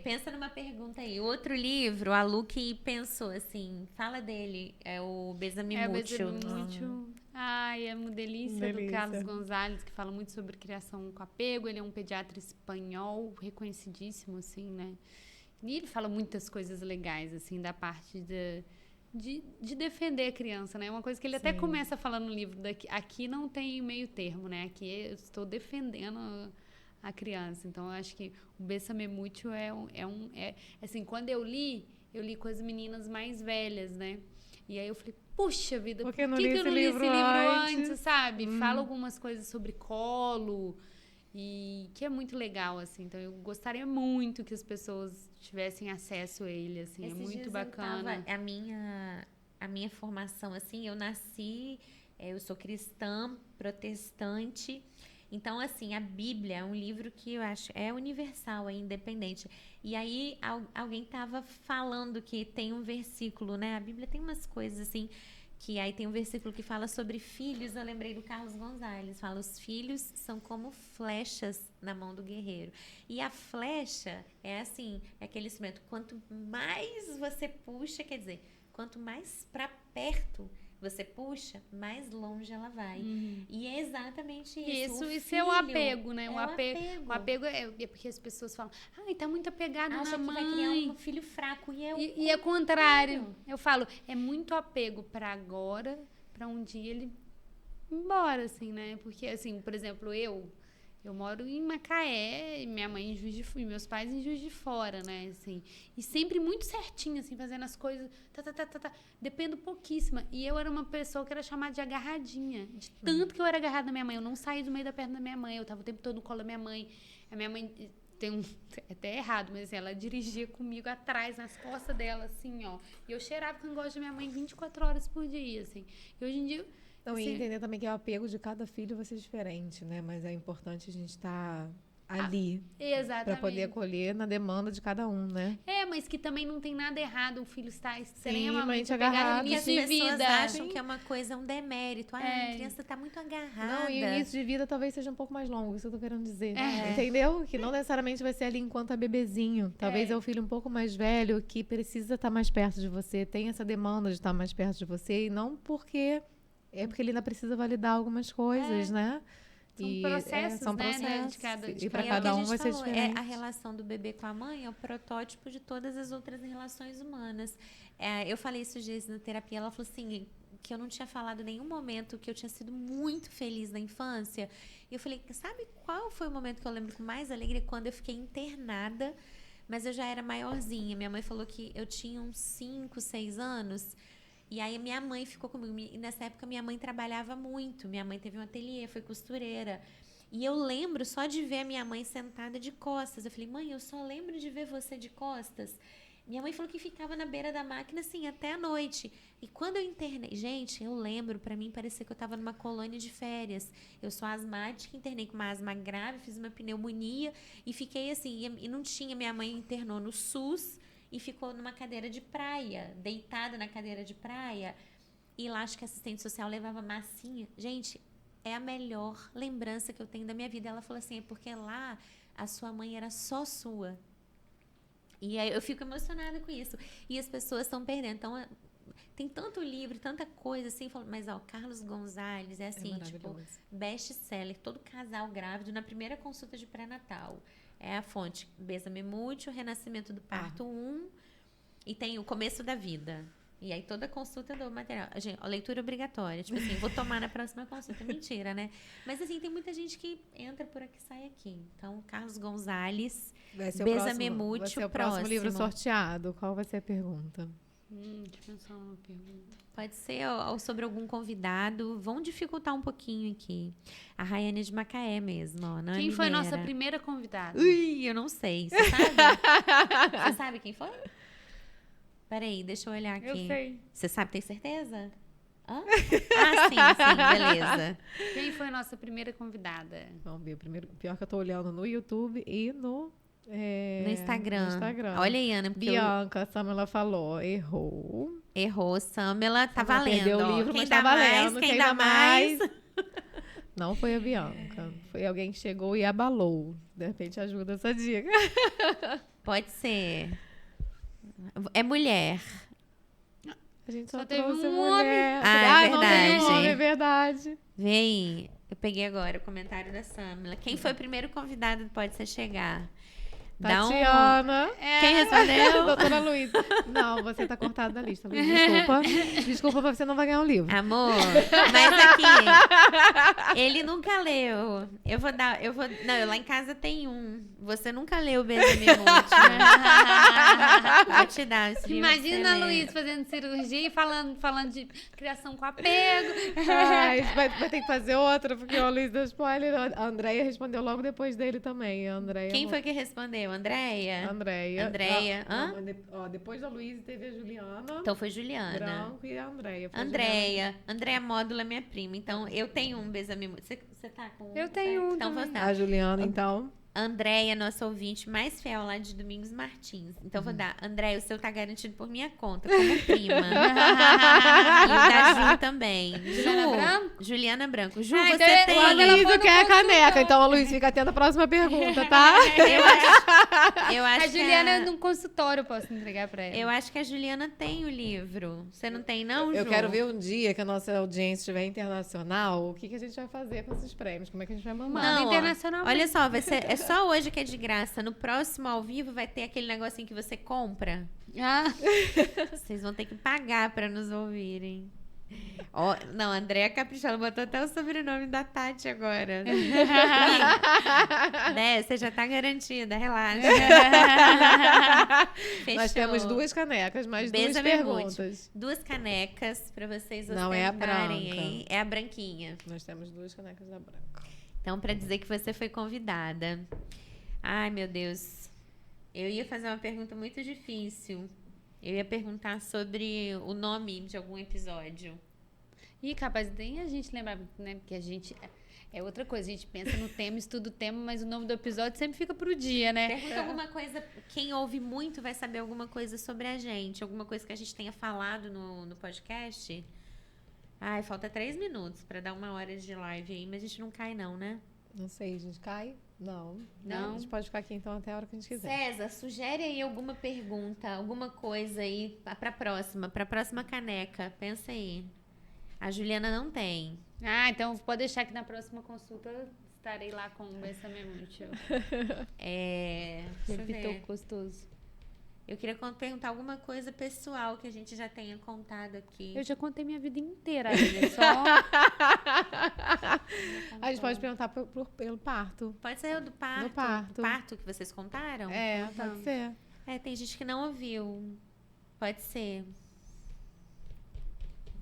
C: Pensa numa pergunta aí. Outro livro, a Lu que pensou assim, fala dele, é o Besame
A: É o
C: Mútil.
A: Besame Mútil. Ai, é uma delícia, do
B: Delícia.
A: Carlos Gonzalez, que fala muito sobre criação com apego. Ele é um pediatra espanhol, reconhecidíssimo, assim, né? E ele fala muitas coisas legais, assim, da parte de defender a criança, né? Uma coisa que ele até começa falando no livro. Aqui não tem meio termo, né? Aqui eu estou defendendo a criança. Então, eu acho que o Besame Mútil assim, quando eu li com as meninas mais velhas, né? E aí eu falei, puxa vida,
B: Por que
A: eu não
B: li
A: li
B: esse
A: esse
B: livro
A: livro
B: antes?
A: antes, sabe? Fala algumas coisas sobre colo e que é muito legal, assim. Então, eu gostaria muito que as pessoas tivessem acesso a ele, assim.
C: Esses
A: é muito
C: dias
A: bacana.
C: A minha formação, assim, eu nasci, eu sou cristã, protestante. Então, assim, a Bíblia é um livro que eu acho é universal, é independente. E aí, alguém estava falando que tem um versículo, né? A Bíblia tem umas coisas, assim, que aí tem um versículo que fala sobre filhos. Eu lembrei do Carlos Gonzalez. Fala, os filhos são como flechas na mão do guerreiro. E a flecha é assim, é aquele instrumento. Quanto mais você puxa, quer dizer, quanto mais para perto você puxa, mais longe ela vai. E é exatamente isso.
A: Isso é o apego, né?
C: É
A: O apego é porque as pessoas falam, ai, tá muito apegado
C: Acha
A: na
C: que
A: mãe.
C: vai criar um filho fraco.
A: E é contrário. Eu falo, é muito apego pra agora, pra um dia ele ir embora, assim, né? Porque, assim, por exemplo, eu moro em Macaé, minha mãe em Juiz de Fora, meus pais em Juiz de Fora, né, assim. E sempre muito certinho, assim, fazendo as coisas, dependo pouquíssima. E eu era uma pessoa que era chamada de agarradinha, de tanto que eu era agarrada na minha mãe. Eu não saí do meio da perna da minha mãe, eu tava o tempo todo no colo da minha mãe. A minha mãe é até errado, mas assim, ela dirigia comigo atrás, nas costas dela, assim, ó. E eu cheirava com o gosto da minha mãe 24 horas por dia, assim. E hoje em dia...
B: Então,
A: assim,
B: e entender também que o apego de cada filho vai ser diferente, né? Mas é importante a gente estar ali
A: exatamente.
B: para poder acolher na demanda de cada um, né?
A: Mas que também não tem nada errado o filho estar
B: extremamente
A: extremamente apegado
B: agarrado.
A: no
C: Porque as
A: início de
C: pessoas
A: vida.
C: acham que é uma coisa, um demérito. A criança tá muito agarrada.
B: Não, e o início de vida talvez seja um pouco mais longo, isso eu tô querendo dizer.
A: É.
B: Entendeu? Que não necessariamente vai ser ali enquanto é bebezinho. Talvez é o filho um pouco mais velho que precisa estar mais perto de você, tem essa demanda de estar mais perto de você, e não porque... É porque ele ainda precisa validar algumas coisas, né?
A: São processos,
B: são
A: né,
B: processos.
A: de cada
B: E para
C: é
B: cada
C: o que
B: um vai ser
C: falou,
B: diferente.
C: a relação do bebê com a mãe é o protótipo de todas as outras relações humanas. Eu falei isso dias na terapia, ela falou assim, que eu não tinha falado em nenhum momento que eu tinha sido muito feliz na infância. E eu falei, sabe qual foi o momento que eu lembro com mais alegria? Quando eu fiquei internada, mas eu já era maiorzinha. Minha mãe falou que eu tinha uns 5, 6 anos... E aí minha mãe ficou comigo. E nessa época minha mãe trabalhava muito. Minha mãe teve um ateliê, foi costureira. E eu lembro só de ver a minha mãe sentada de costas. Eu falei, mãe, eu só lembro de ver você de costas. Minha mãe falou que ficava na beira da máquina, assim, até a noite. E quando eu internei... Gente, eu lembro, pra mim, parecia que eu tava numa colônia de férias. Eu sou asmática, internei com uma asma grave, fiz uma pneumonia e fiquei assim... E não tinha... Minha mãe internou no SUS e ficou numa cadeira de praia, deitada na cadeira de praia. E lá, acho que a assistente social levava massinha. Gente, é a melhor lembrança que eu tenho da minha vida. Ela falou assim, é porque lá a sua mãe era só sua. E aí eu fico emocionada com isso. E as pessoas estão perdendo. Então, tem tanto livro, tanta coisa assim. Mas, Carlos Gonzalez é assim, tipo, best-seller. Todo casal grávido na primeira consulta de pré-natal. É a fonte. Bésame Mútil, o Renascimento do Parto 1. E tem o Começo da Vida. E aí toda consulta do material. Gente, leitura obrigatória. Tipo assim, vou tomar na próxima consulta. Mentira, né? Mas assim, tem muita gente que entra por aqui e sai aqui. Então, Carlos Gonzalez, Bésame Mútil,
B: vai ser o próximo livro sorteado. Qual vai ser a pergunta?
A: Deixa eu pensar uma pergunta.
C: Pode ser ou sobre algum convidado. Vão dificultar um pouquinho aqui. A Rayane de Macaé mesmo, ó. Não
A: quem
C: é
A: foi
C: mineira.
A: nossa primeira convidada?
C: Ui, eu não sei. Você sabe? Você sabe quem foi? Peraí, deixa eu olhar aqui.
A: Eu sei.
C: Você sabe, tem certeza? Hã? Sim, beleza.
A: Quem foi nossa primeira convidada?
B: Vamos ver. Primeiro, pior que eu tô olhando no YouTube e no
C: Instagram.
B: No Instagram.
C: Olha aí, Ana.
B: Bianca, a Samela falou, errou.
C: Errou, Samela, tá
B: Samela
C: valendo.
B: perdeu o livro,
C: Quem
B: mas
C: dá
B: tá valendo.
C: mais, quem dá mais.
B: Não foi a Bianca. Foi alguém que chegou e abalou. De repente ajuda essa dica.
C: Pode ser. É mulher.
B: A gente
A: Só
B: só
A: teve
B: trouxe
A: um
B: mulher.
C: Ah, é
B: não teve um homem,
C: verdade.
B: é verdade.
C: Vem. Eu peguei agora o comentário da Samela. Quem foi o primeiro convidado do Pode Ser Chegar? Dá
B: Tatiana.
C: Quem respondeu?
B: Doutora Luísa. Não, você tá cortado da lista, Luísa. Desculpa. Desculpa, mas você não vai ganhar um livro.
C: Amor, mas aqui, ele nunca leu. Não, eu lá em casa tem um. Você nunca leu o Bésame Mútil. Vou te dar esse livro.
A: Imagina a Luísa fazendo cirurgia e falando de criação com apego.
B: Ai, vai ter que fazer outra, porque o Luiz deu spoiler. A Andréia respondeu logo depois dele também. A Andréia
C: Quem foi que respondeu? Andréia?
B: Andréia.
C: Hã?
B: Depois da Luísa teve a Juliana.
C: Então foi Juliana.
B: Branco e a Andréia.
C: Andréia Módulo é minha prima. Então, eu tenho um Bésame Mútil. Você tá com um?
A: Eu tenho um
C: Então,
A: também.
C: vou dar.
B: A Juliana, então.
C: Andréia, nossa ouvinte mais fiel lá de Domingos Martins. Então, vou dar. Andréia, o seu tá garantido por minha conta, como prima. E o da Ju também.
A: Juliana Branco?
C: Juliana Branco. Ju,
A: Ah,
C: você
A: então
C: tem...
B: O
A: ela foi
B: Aloysio
A: no
B: quer a caneca.
A: consultório.
B: Então, a Luísa fica atenta à próxima pergunta, tá?
C: Eu acho
A: A Juliana
C: que
A: num consultório eu posso entregar pra ela.
C: eu acho que a Juliana tem o livro. Você não tem, não, Ju?
B: Eu quero ver um dia que a nossa audiência estiver internacional, o que a gente vai fazer com esses prêmios, como é que a gente vai mandar.
A: Manda
C: Não, ó,
A: internacional.
C: olha só, é só hoje que é de graça. No próximo ao vivo vai ter aquele negocinho que você compra.
A: Ah,
C: Vocês vão ter que pagar pra nos ouvirem. Ó, não, Andréa Caprichosa, ela botou até o sobrenome da Tati agora. Né, você já tá garantida, relaxa. Fechou.
B: Nós temos 2 canecas, mais 2
C: Bésame
B: perguntas.
C: 2 canecas pra vocês
B: Não é a
C: ostentarem
B: branca.
C: aí. É a branquinha.
B: Nós temos 2 canecas da branca.
C: Então, pra dizer que você foi convidada. Ai, meu Deus. Eu ia fazer uma pergunta muito difícil. Eu ia perguntar sobre o nome de algum episódio.
A: e capaz nem a gente lembrar, né? Porque a gente... É outra coisa, a gente pensa no tema, estuda o tema, mas o nome do episódio sempre fica pro dia, né?
C: Pergunta alguma coisa. Quem ouve muito vai saber alguma coisa sobre a gente. Alguma coisa que a gente tenha falado no podcast. Ai, falta 3 minutos pra dar 1 hora de live aí, mas a gente não cai não, né?
B: Não sei, a gente cai? Não.
A: Não.
B: A gente pode ficar aqui então até a hora que a gente quiser.
C: César, sugere aí alguma pergunta, alguma coisa aí pra próxima caneca. Pensa aí. A Juliana não tem.
A: Ah, então pode deixar que na próxima consulta estarei lá com o Bésame Mútil.
C: Deixa eu ver.
A: Repitou gostoso.
C: Eu queria perguntar alguma coisa pessoal que a gente já tenha contado aqui.
A: Eu já contei minha vida inteira, né? Só...
B: A gente pode perguntar pelo parto.
C: Pode ser o do parto.
B: Do parto.
C: O parto que vocês contaram?
B: É,
A: Então.
B: pode ser.
C: Tem gente que não ouviu. Pode ser.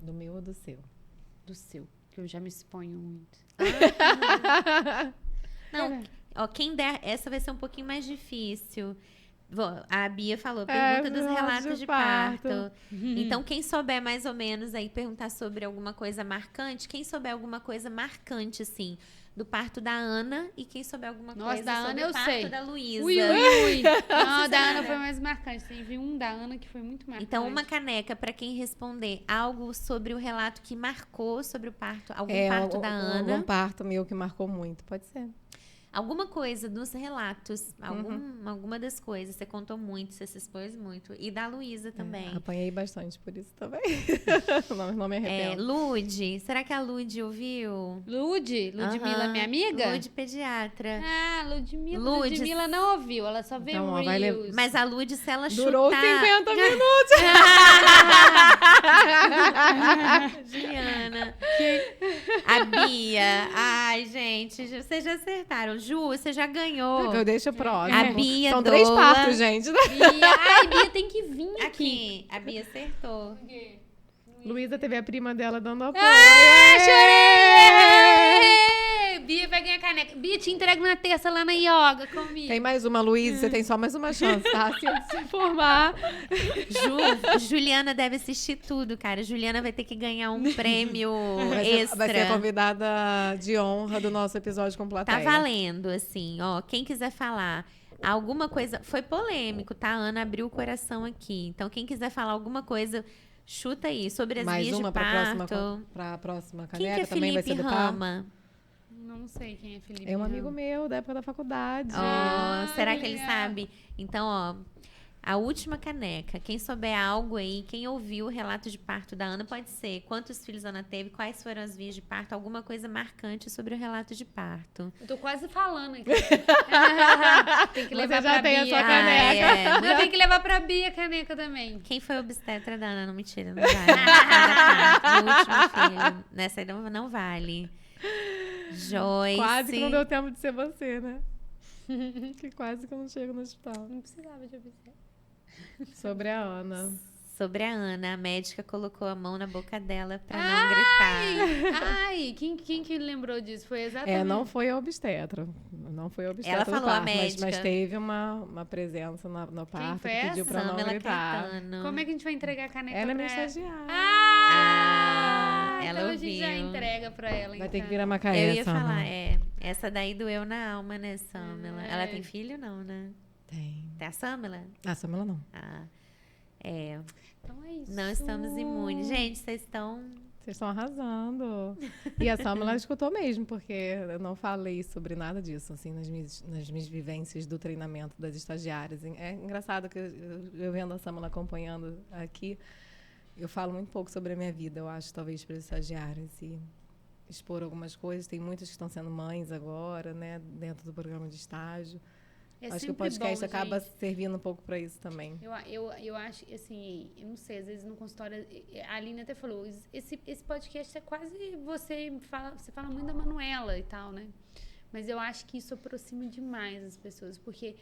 B: Do meu ou do seu?
A: Do seu, que eu já me exponho muito.
C: Não, ó, quem der, essa vai ser um pouquinho mais difícil. A Bia falou, pergunta dos relatos de parto. Então, quem souber mais ou menos aí, perguntar sobre alguma coisa marcante, quem souber alguma coisa marcante, assim, do parto da Ana e quem souber alguma coisa
A: da
C: sobre
A: Ana
C: o parto da Luísa.
A: Ui. Não, da Ana foi mais marcante. Teve um da Ana que foi muito marcante.
C: Então, uma caneca para quem responder algo sobre o relato que marcou sobre o parto, algum parto da Ana.
B: Algum parto meu que marcou muito, pode ser.
C: Alguma coisa dos relatos, alguma das coisas. Você contou muito, você se expôs muito. E da Luísa também.
B: Apanhei bastante por isso também. não me arrependo.
C: Lude, será que a Lude ouviu?
A: Ludmila, minha amiga?
C: Lude, pediatra.
A: Ah, Ludmila não ouviu, ela só vê o Reels.
C: Mas a Lude, se ela
B: Durou
C: chutar...
B: 50 minutos!
C: Juliana. A Bia. Ai, gente, vocês já acertaram. Ju, você já ganhou.
B: Eu deixo próximo.
C: A Bia
B: São
C: Dola.
B: 3 partos, gente.
A: Bia tem que vir
C: aqui. A Bia acertou.
B: Luísa teve a prima dela dando apoio.
A: Chorei! Bia vai ganhar caneca. Bia, te entrego na terça lá na yoga comigo.
B: Tem mais uma, Luísa. Você tem só mais uma chance, tá? Se formar.
C: Juliana deve assistir tudo, cara. Juliana vai ter que ganhar um prêmio extra.
B: Vai ser a convidada de honra do nosso episódio com plateia.
C: Tá valendo, assim, ó. Quem quiser falar alguma coisa... Foi polêmico, tá? A Ana abriu o coração aqui. Então, quem quiser falar alguma coisa... Chuta aí, sobre as vias de parto.
B: Pra próxima caneca.
C: Quem que é
B: também vai ser do
C: Rama?
A: Não sei quem é Felipe.
B: É um amigo meu da época da faculdade.
C: Será que ele sabe? Então, ó, a última caneca. Quem souber algo aí, quem ouviu o relato de parto da Ana, pode ser quantos filhos a Ana teve, quais foram as vias de parto, alguma coisa marcante sobre o relato de parto.
A: Eu tô quase falando aqui. Tem que
B: Você
A: levar
B: já
A: pra
B: tem
A: Bia.
B: a sua caneca.
A: Eu tenho que levar pra Bia a caneca também.
C: Quem foi o obstetra da Ana? Não, mentira, não vale. No último filho. Nessa aí não vale. Joyce.
B: Quase que não deu tempo de ser você, né? Que quase que eu não chego no hospital.
A: Não precisava de obstetra.
B: Sobre a Ana.
C: Sobre a Ana, a médica colocou a mão na boca dela pra não gritar.
A: Ai, quem que lembrou disso? Foi exatamente...
B: Não foi a obstetra. Não foi a obstetra
C: Ela
B: do
C: falou,
B: parto,
C: a médica.
B: Mas teve uma presença no parto
A: foi
B: que pediu pra não
C: Samela
B: gritar.
C: Caetano.
A: Como é que a gente vai entregar a caneca
B: Ela é
A: pra
B: minha estagiária.
C: Ela
A: então a gente
C: ouviu.
A: já entrega pra ela,
B: Vai ter que
A: então.
B: vir a Macaé,
C: Eu ia
B: Samela.
C: falar, essa daí doeu na alma, né, Samela? Ela tem filho, não, né?
B: Tem.
C: Tem a Samela?
B: Ah, Samela não.
A: Então é isso.
C: Não estamos imunes. Gente, vocês estão...
B: Vocês estão arrasando. E a Samela escutou mesmo, porque eu não falei sobre nada disso, assim, nas minhas vivências do treinamento das estagiárias. É engraçado que eu vendo a Samela acompanhando aqui, eu falo muito pouco sobre a minha vida, eu acho, talvez, para as estagiárias. E expor algumas coisas. Tem muitas que estão sendo mães agora, né, dentro do programa de estágio. Acho que o podcast acaba servindo um pouco para isso também.
A: Eu acho, assim, eu não sei, às vezes no consultório, a Aline até falou, esse podcast é quase você fala muito da Manuela e tal, né? Mas eu acho que isso aproxima demais as pessoas, porque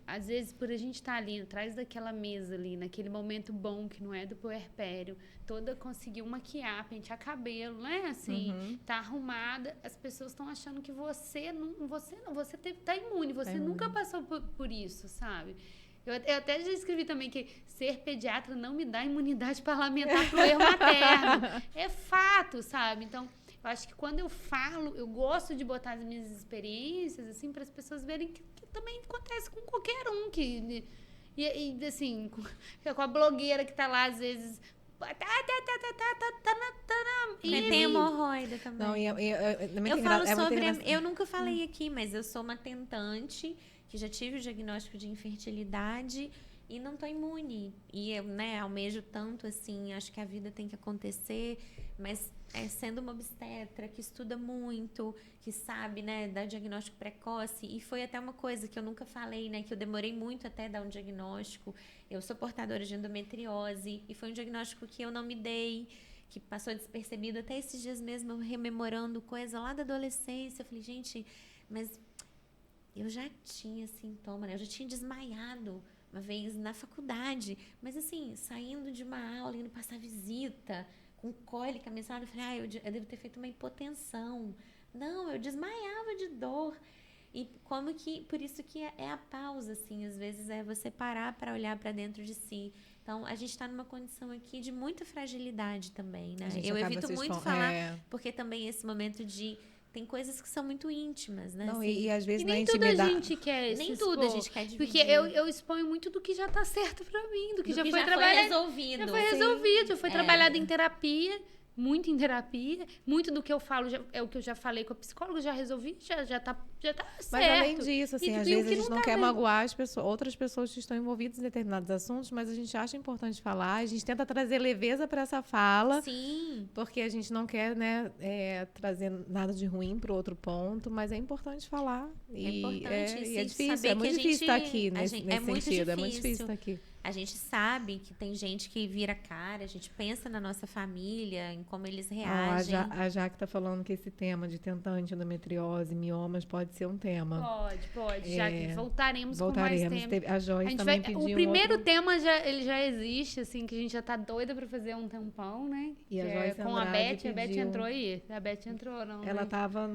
A: às vezes por a gente estar ali atrás daquela mesa ali, naquele momento bom que não é do puerpério, toda conseguiu maquiar, pentear cabelo, né? Assim, tá arrumada, as pessoas estão achando que você tá imune, você nunca passou por isso, sabe? Eu até já escrevi também que ser pediatra não me dá imunidade parlamentar pro erro materno. É fato, sabe? Então, eu acho que quando eu falo, eu gosto de botar as minhas experiências, assim, para as pessoas verem que também acontece com qualquer um. E assim, com a blogueira que tá lá, às vezes...
C: Tem hemorroida também.
B: Não,
C: eu falo sobre... Eu nunca falei aqui, mas eu sou uma tentante que já tive o diagnóstico de infertilidade e não tô imune. E eu, né, almejo tanto, assim, acho que a vida tem que acontecer, mas sendo uma obstetra que estuda muito, que sabe, né, dar diagnóstico precoce, e foi até uma coisa que eu nunca falei, né, que eu demorei muito até dar um diagnóstico. Eu sou portadora de endometriose e foi um diagnóstico que eu não me dei, que passou despercebido. Até esses dias mesmo, eu rememorando coisa lá da adolescência, eu falei, gente, mas eu já tinha sintoma, né, eu já tinha desmaiado uma vez na faculdade, mas assim, saindo de uma aula, indo passar visita, com cólica menstrual, eu falei, eu devo ter feito uma hipotensão. Não, eu desmaiava de dor. E como que, por isso que é a pausa, assim, às vezes é você parar para olhar para dentro de si. Então, a gente está numa condição aqui de muita fragilidade também, né? Eu evito muito falar, porque também esse momento de... Tem coisas que são muito íntimas, né?
B: Não,
C: assim,
B: e às vezes
A: e nem
B: na intimidade...
A: tudo a gente quer
C: nem tudo a gente quer dividir.
A: Porque eu exponho muito do que já tá certo pra mim, do que já foi
C: resolvido.
A: Já foi resolvido, já foi trabalhado em terapia, muito em terapia, muito do que eu falo é o que eu já falei com a psicóloga, já resolvi, já tá certo.
B: Mas além disso, assim, às vezes a gente não quer magoar as pessoas, outras pessoas que estão envolvidas em determinados assuntos, mas a gente acha importante falar, a gente tenta trazer leveza para essa fala.
C: Sim.
B: Porque a gente não quer, né, trazer nada de ruim para o outro ponto, mas é importante falar.
C: É importante,
B: e é difícil, é muito difícil estar aqui nesse sentido, é muito difícil estar aqui.
C: A gente sabe que tem gente que vira cara, a gente pensa na nossa família, em como eles reagem.
B: A Jaque está falando que esse tema de tentante, endometriose, miomas pode ser um tema.
A: Pode. Jaque, voltaremos com mais tempo.
B: A Joyce também pediu
A: o primeiro tema ele já existe, assim, que a gente já tá doida para fazer um tampão, né?
B: E a Joyce
A: com a Beth entrou aí. A Beth entrou, não?
B: Ela tava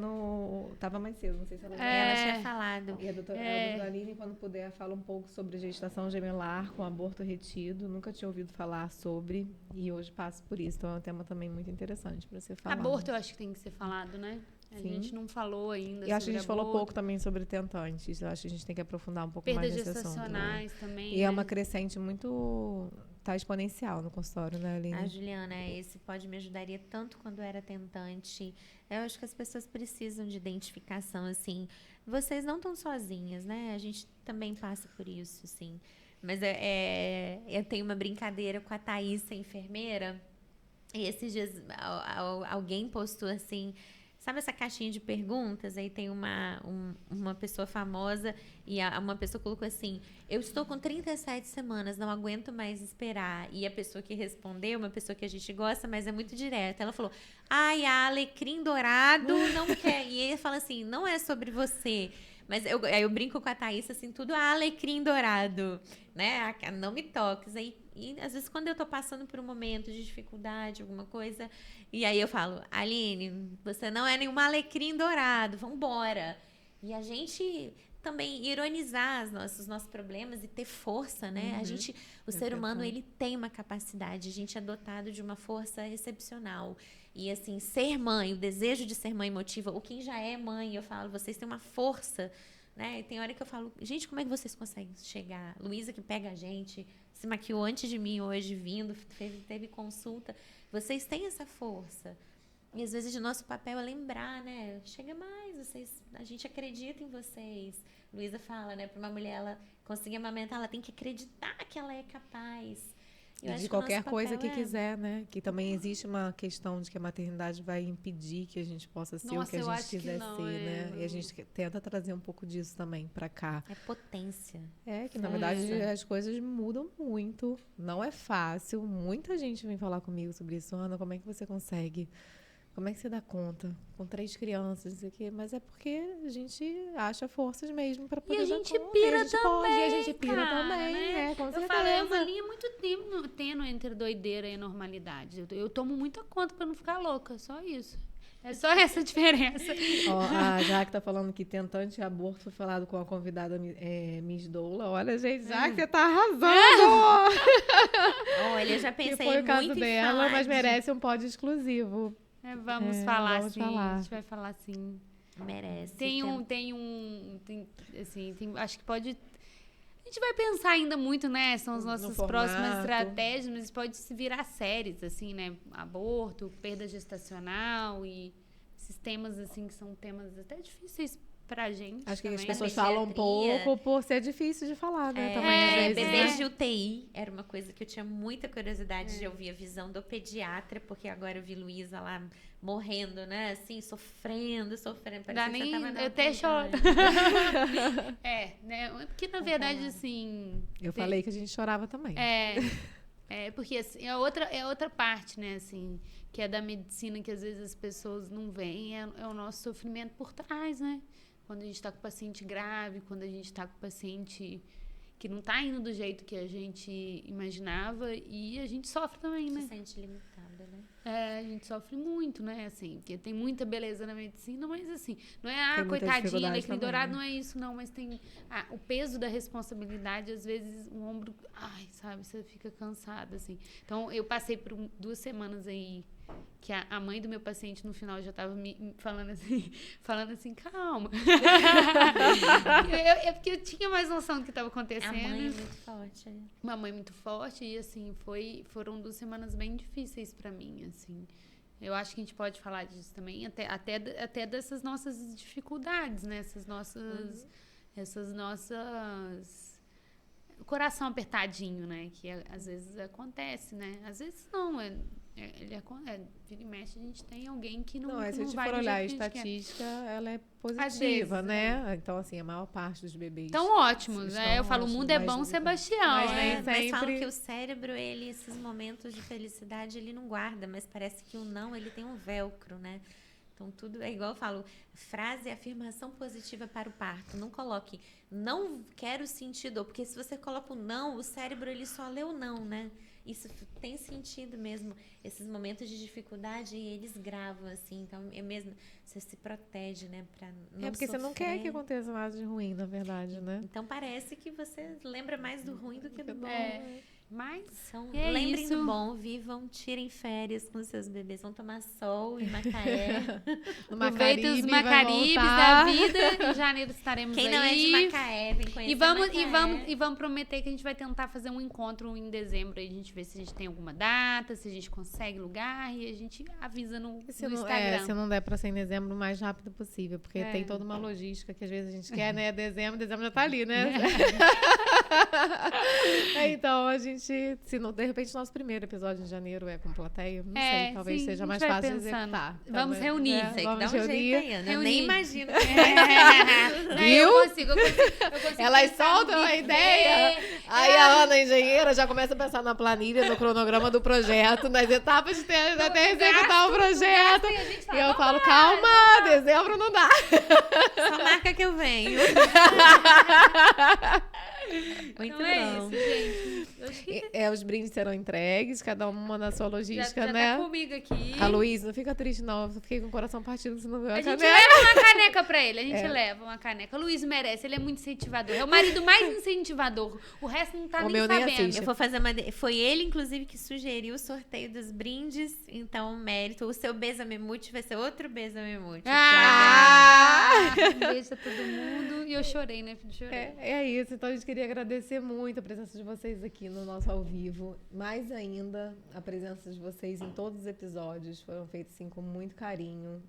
B: mais cedo, não sei se ela
C: ela tinha falado.
B: E a doutora Aline, quando puder, fala um pouco sobre gestação gemelar com aborto retido. Nunca tinha ouvido falar sobre e hoje passo por isso. Então é um tema também muito interessante para ser falado.
A: Aborto eu acho que tem que ser falado, né? A gente não falou ainda.
B: Eu acho que a gente falou pouco também sobre tentantes. Eu acho que a gente tem que aprofundar um pouco mais nesse assunto.
A: Perdas gestacionais também.
B: E é uma crescente muito... Tá exponencial no consultório, né, Aline?
C: Juliana, esse me ajudaria tanto quando era tentante. Eu acho que as pessoas precisam de identificação, assim. Vocês não estão sozinhas, né? A gente também passa por isso, assim. Mas eu tenho uma brincadeira com a Thaís, a enfermeira. E esses dias alguém postou assim... Sabe essa caixinha de perguntas? Aí tem uma pessoa famosa e uma pessoa colocou assim: eu estou com 37 semanas, não aguento mais esperar. E a pessoa que respondeu, uma pessoa que a gente gosta, mas é muito direta, ela falou: ai, a alecrim dourado não quer. E ele fala assim: não é sobre você. Mas eu brinco com a Thaís, assim, tudo alecrim dourado, né? Não me toques. E às vezes quando eu tô passando por um momento de dificuldade, alguma coisa, e aí eu falo: Aline, você não é nenhum alecrim dourado, vambora. E a gente também ironizar os nossos problemas e ter força, né? O ser humano, ele tem uma capacidade, a gente é dotado de uma força excepcional. E, assim, ser mãe, o desejo de ser mãe motiva. Ou quem já é mãe, eu falo, vocês têm uma força, né? E tem hora que eu falo, gente, como é que vocês conseguem chegar? Luísa, que pega a gente, se maquiou antes de mim hoje, vindo, teve consulta. Vocês têm essa força. E, às vezes, o nosso papel é lembrar, né? Chega mais, a gente acredita em vocês. Luísa fala, né? Para uma mulher, ela conseguir amamentar, ela tem que acreditar que ela é capaz.
B: De qualquer coisa que quiser, né? Que também existe uma questão de que a maternidade vai impedir que a gente possa ser o que a gente quiser ser, né? E a gente tenta trazer um pouco disso também pra cá.
C: É potência.
B: Que na verdade as coisas mudam muito. Não é fácil. Muita gente vem falar comigo sobre isso. Ana, como é que você consegue? Como é que você dá conta? Com 3 crianças, não sei o quê. Mas é porque a gente acha forças mesmo para poder dar conta.
A: E a gente pira também,
B: e a gente pira também, né? Com certeza.
A: Eu falo, é uma linha muito tênue entre doideira e normalidade. Eu tomo muita conta para não ficar louca, só isso. É só essa a diferença.
B: A Jaque tá falando que tentante e aborto foi falado com a convidada Miss Doula. Olha, gente, Jaque, você tá arrasando!
C: Olha, eu já pensei
B: que foi o caso
C: muito
B: dela, mas merece um pod exclusivo.
A: Vamos falar,
B: vamos
A: sim.
B: falar.
A: A gente vai falar sim.
C: Merece.
A: Acho que pode... A gente vai pensar ainda muito, né? São as nossas próximas estratégias, mas pode se virar séries, assim, né? Aborto, perda gestacional e esses temas, assim, que são temas até difíceis pra gente.
B: Acho que
A: também.
B: as pessoas falam um pouco por ser difícil de falar, né? Também, às vezes,
C: bebês de UTI era uma coisa que eu tinha muita curiosidade de ouvir a visão do pediatra, porque agora eu vi Luísa lá morrendo, né? Assim, sofrendo.
A: Dá nem, eu até choro. Né? Porque, na verdade, assim...
B: Eu falei que a gente chorava também.
A: Porque, assim, é outra parte, né? Assim, que é da medicina que, às vezes, as pessoas não veem. É o nosso sofrimento por trás, né? Quando a gente está com o paciente grave, quando a gente está com o paciente que não está indo do jeito que a gente imaginava, e a gente sofre também, né?
C: Se sente limitado. né?
A: A gente sofre muito, né? Assim, porque tem muita beleza na medicina, mas assim, não
B: Tem
A: é,
B: muita
A: coitadinha,
B: dificuldade
A: alecrim
B: também,
A: dourado,
B: né?
A: não é isso, não. Mas tem o peso da responsabilidade, às vezes o ombro, ai, sabe, você fica cansada, assim. Então, eu passei por 2 semanas aí, que a mãe do meu paciente, no final, já tava me falando assim, calma. Porque eu tinha mais noção do que estava acontecendo.
C: A mãe é muito forte, né?
A: Uma mãe muito forte e, assim, foram 2 semanas bem difíceis pra mim, assim. Eu acho que a gente pode falar disso também, até dessas nossas dificuldades, né? Essas nossas... O coração apertadinho, né? Que às vezes acontece, né? Às vezes não, vira e mexe, a gente tem alguém que não vai...
B: Se a gente for olhar a estatística, ela é positiva, né? Então, assim, a maior parte dos bebês...
A: Tão ótimos, né? Eu falo, o mundo é bom, Sebastião, né?
C: Mas falam que o cérebro, ele, esses momentos de felicidade, ele não guarda, mas parece que o não, ele tem um velcro, né? Então, tudo é igual eu falo, frase e afirmação positiva para o parto. Não coloque, não quero sentir dor, porque se você coloca o não, o cérebro, ele só lê o não, né? Isso tem sentido mesmo, esses momentos de dificuldade, eles gravam, assim, então é mesmo, você se protege, né, pra não
B: porque
C: sofrer.
B: você não quer que aconteça nada de ruim, na verdade, né?
C: Então parece que você lembra mais do ruim do que do bom.
A: Mas
C: lembrem do bom, vivam, tirem férias com seus bebês, vão tomar sol em Macaé.
A: Aproveita os Macaribes da vida, em janeiro estaremos aí.
C: Quem não é de Macaé, vem conhecer Macaé.
A: E vamos prometer que a gente vai tentar fazer um encontro em dezembro, aí a gente vê se a gente tem alguma data, se a gente consegue lugar, e a gente avisa no Instagram.
B: Se não der pra ser em dezembro, o mais rápido possível, porque tem toda uma logística que às vezes a gente quer, né? Dezembro já tá ali, né? Então, a gente, se não, de repente, nosso primeiro episódio em janeiro é com plateia, não sei, talvez seja mais fácil de executar.
A: Vamos reunir.
C: Vamos reunir. Eu nem imagino.
B: Viu?
A: Eu consigo
B: Elas soltam a ideia. Aí a Ana, engenheira, já começa a pensar na planilha, no cronograma do projeto, nas etapas até executar o projeto. E eu falo, calma, dezembro não dá.
C: Só marca que eu venho. Muito bom.
A: É isso, gente. Eu acho que...
B: Os brindes serão entregues, cada uma na sua logística,
A: já
B: né?
A: Tá comigo aqui.
B: A Luísa, não fica triste, não. Eu fiquei com o coração partido, você não viu a
A: gente
B: caneca.
A: leva uma caneca pra ele. A gente leva uma caneca. O Luiz merece, ele é muito incentivador. É o marido mais incentivador. O resto não tá nem sabendo.
C: Eu vou fazer foi ele, inclusive, que sugeriu o sorteio dos brindes. Então, mérito. O seu Besamemute vai ser outro Besamemute.
A: Um beijo a todo mundo. E eu chorei, né, filho? Chorei.
B: É isso. Então, a gente queria agradecer muito a presença de vocês aqui no nosso ao vivo. Mais ainda, a presença de vocês em todos os episódios foram feitos assim, com muito carinho.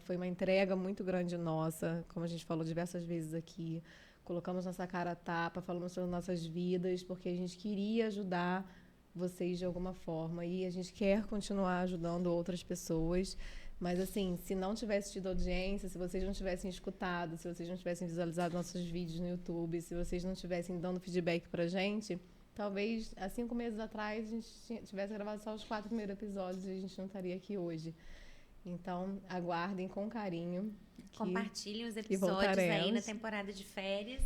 B: Foi uma entrega muito grande nossa, como a gente falou diversas vezes aqui. Colocamos nossa cara a tapa, falamos sobre nossas vidas, porque a gente queria ajudar vocês de alguma forma. E a gente quer continuar ajudando outras pessoas. Mas, assim, se não tivesse tido audiência, se vocês não tivessem escutado, se vocês não tivessem visualizado nossos vídeos no YouTube, se vocês não tivessem dando feedback pra gente, talvez há 5 meses atrás a gente tivesse gravado só os 4 primeiros episódios e a gente não estaria aqui hoje. Então, aguardem com carinho.
C: Compartilhem os episódios aí na temporada de férias,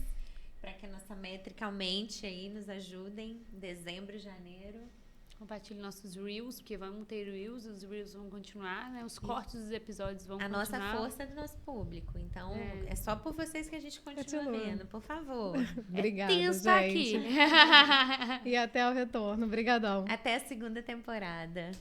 C: para que a nossa métrica aumente aí, nos ajudem. Dezembro, janeiro.
A: Compartilhe nossos Reels, porque vamos ter Reels, os Reels vão continuar, né? Os cortes dos episódios vão continuar.
C: A nossa força é do nosso público, então é só por vocês que a gente continua vendo, por favor.
B: Obrigada,
A: tenso aqui.
B: E até o retorno. Obrigadão.
C: Até a segunda temporada.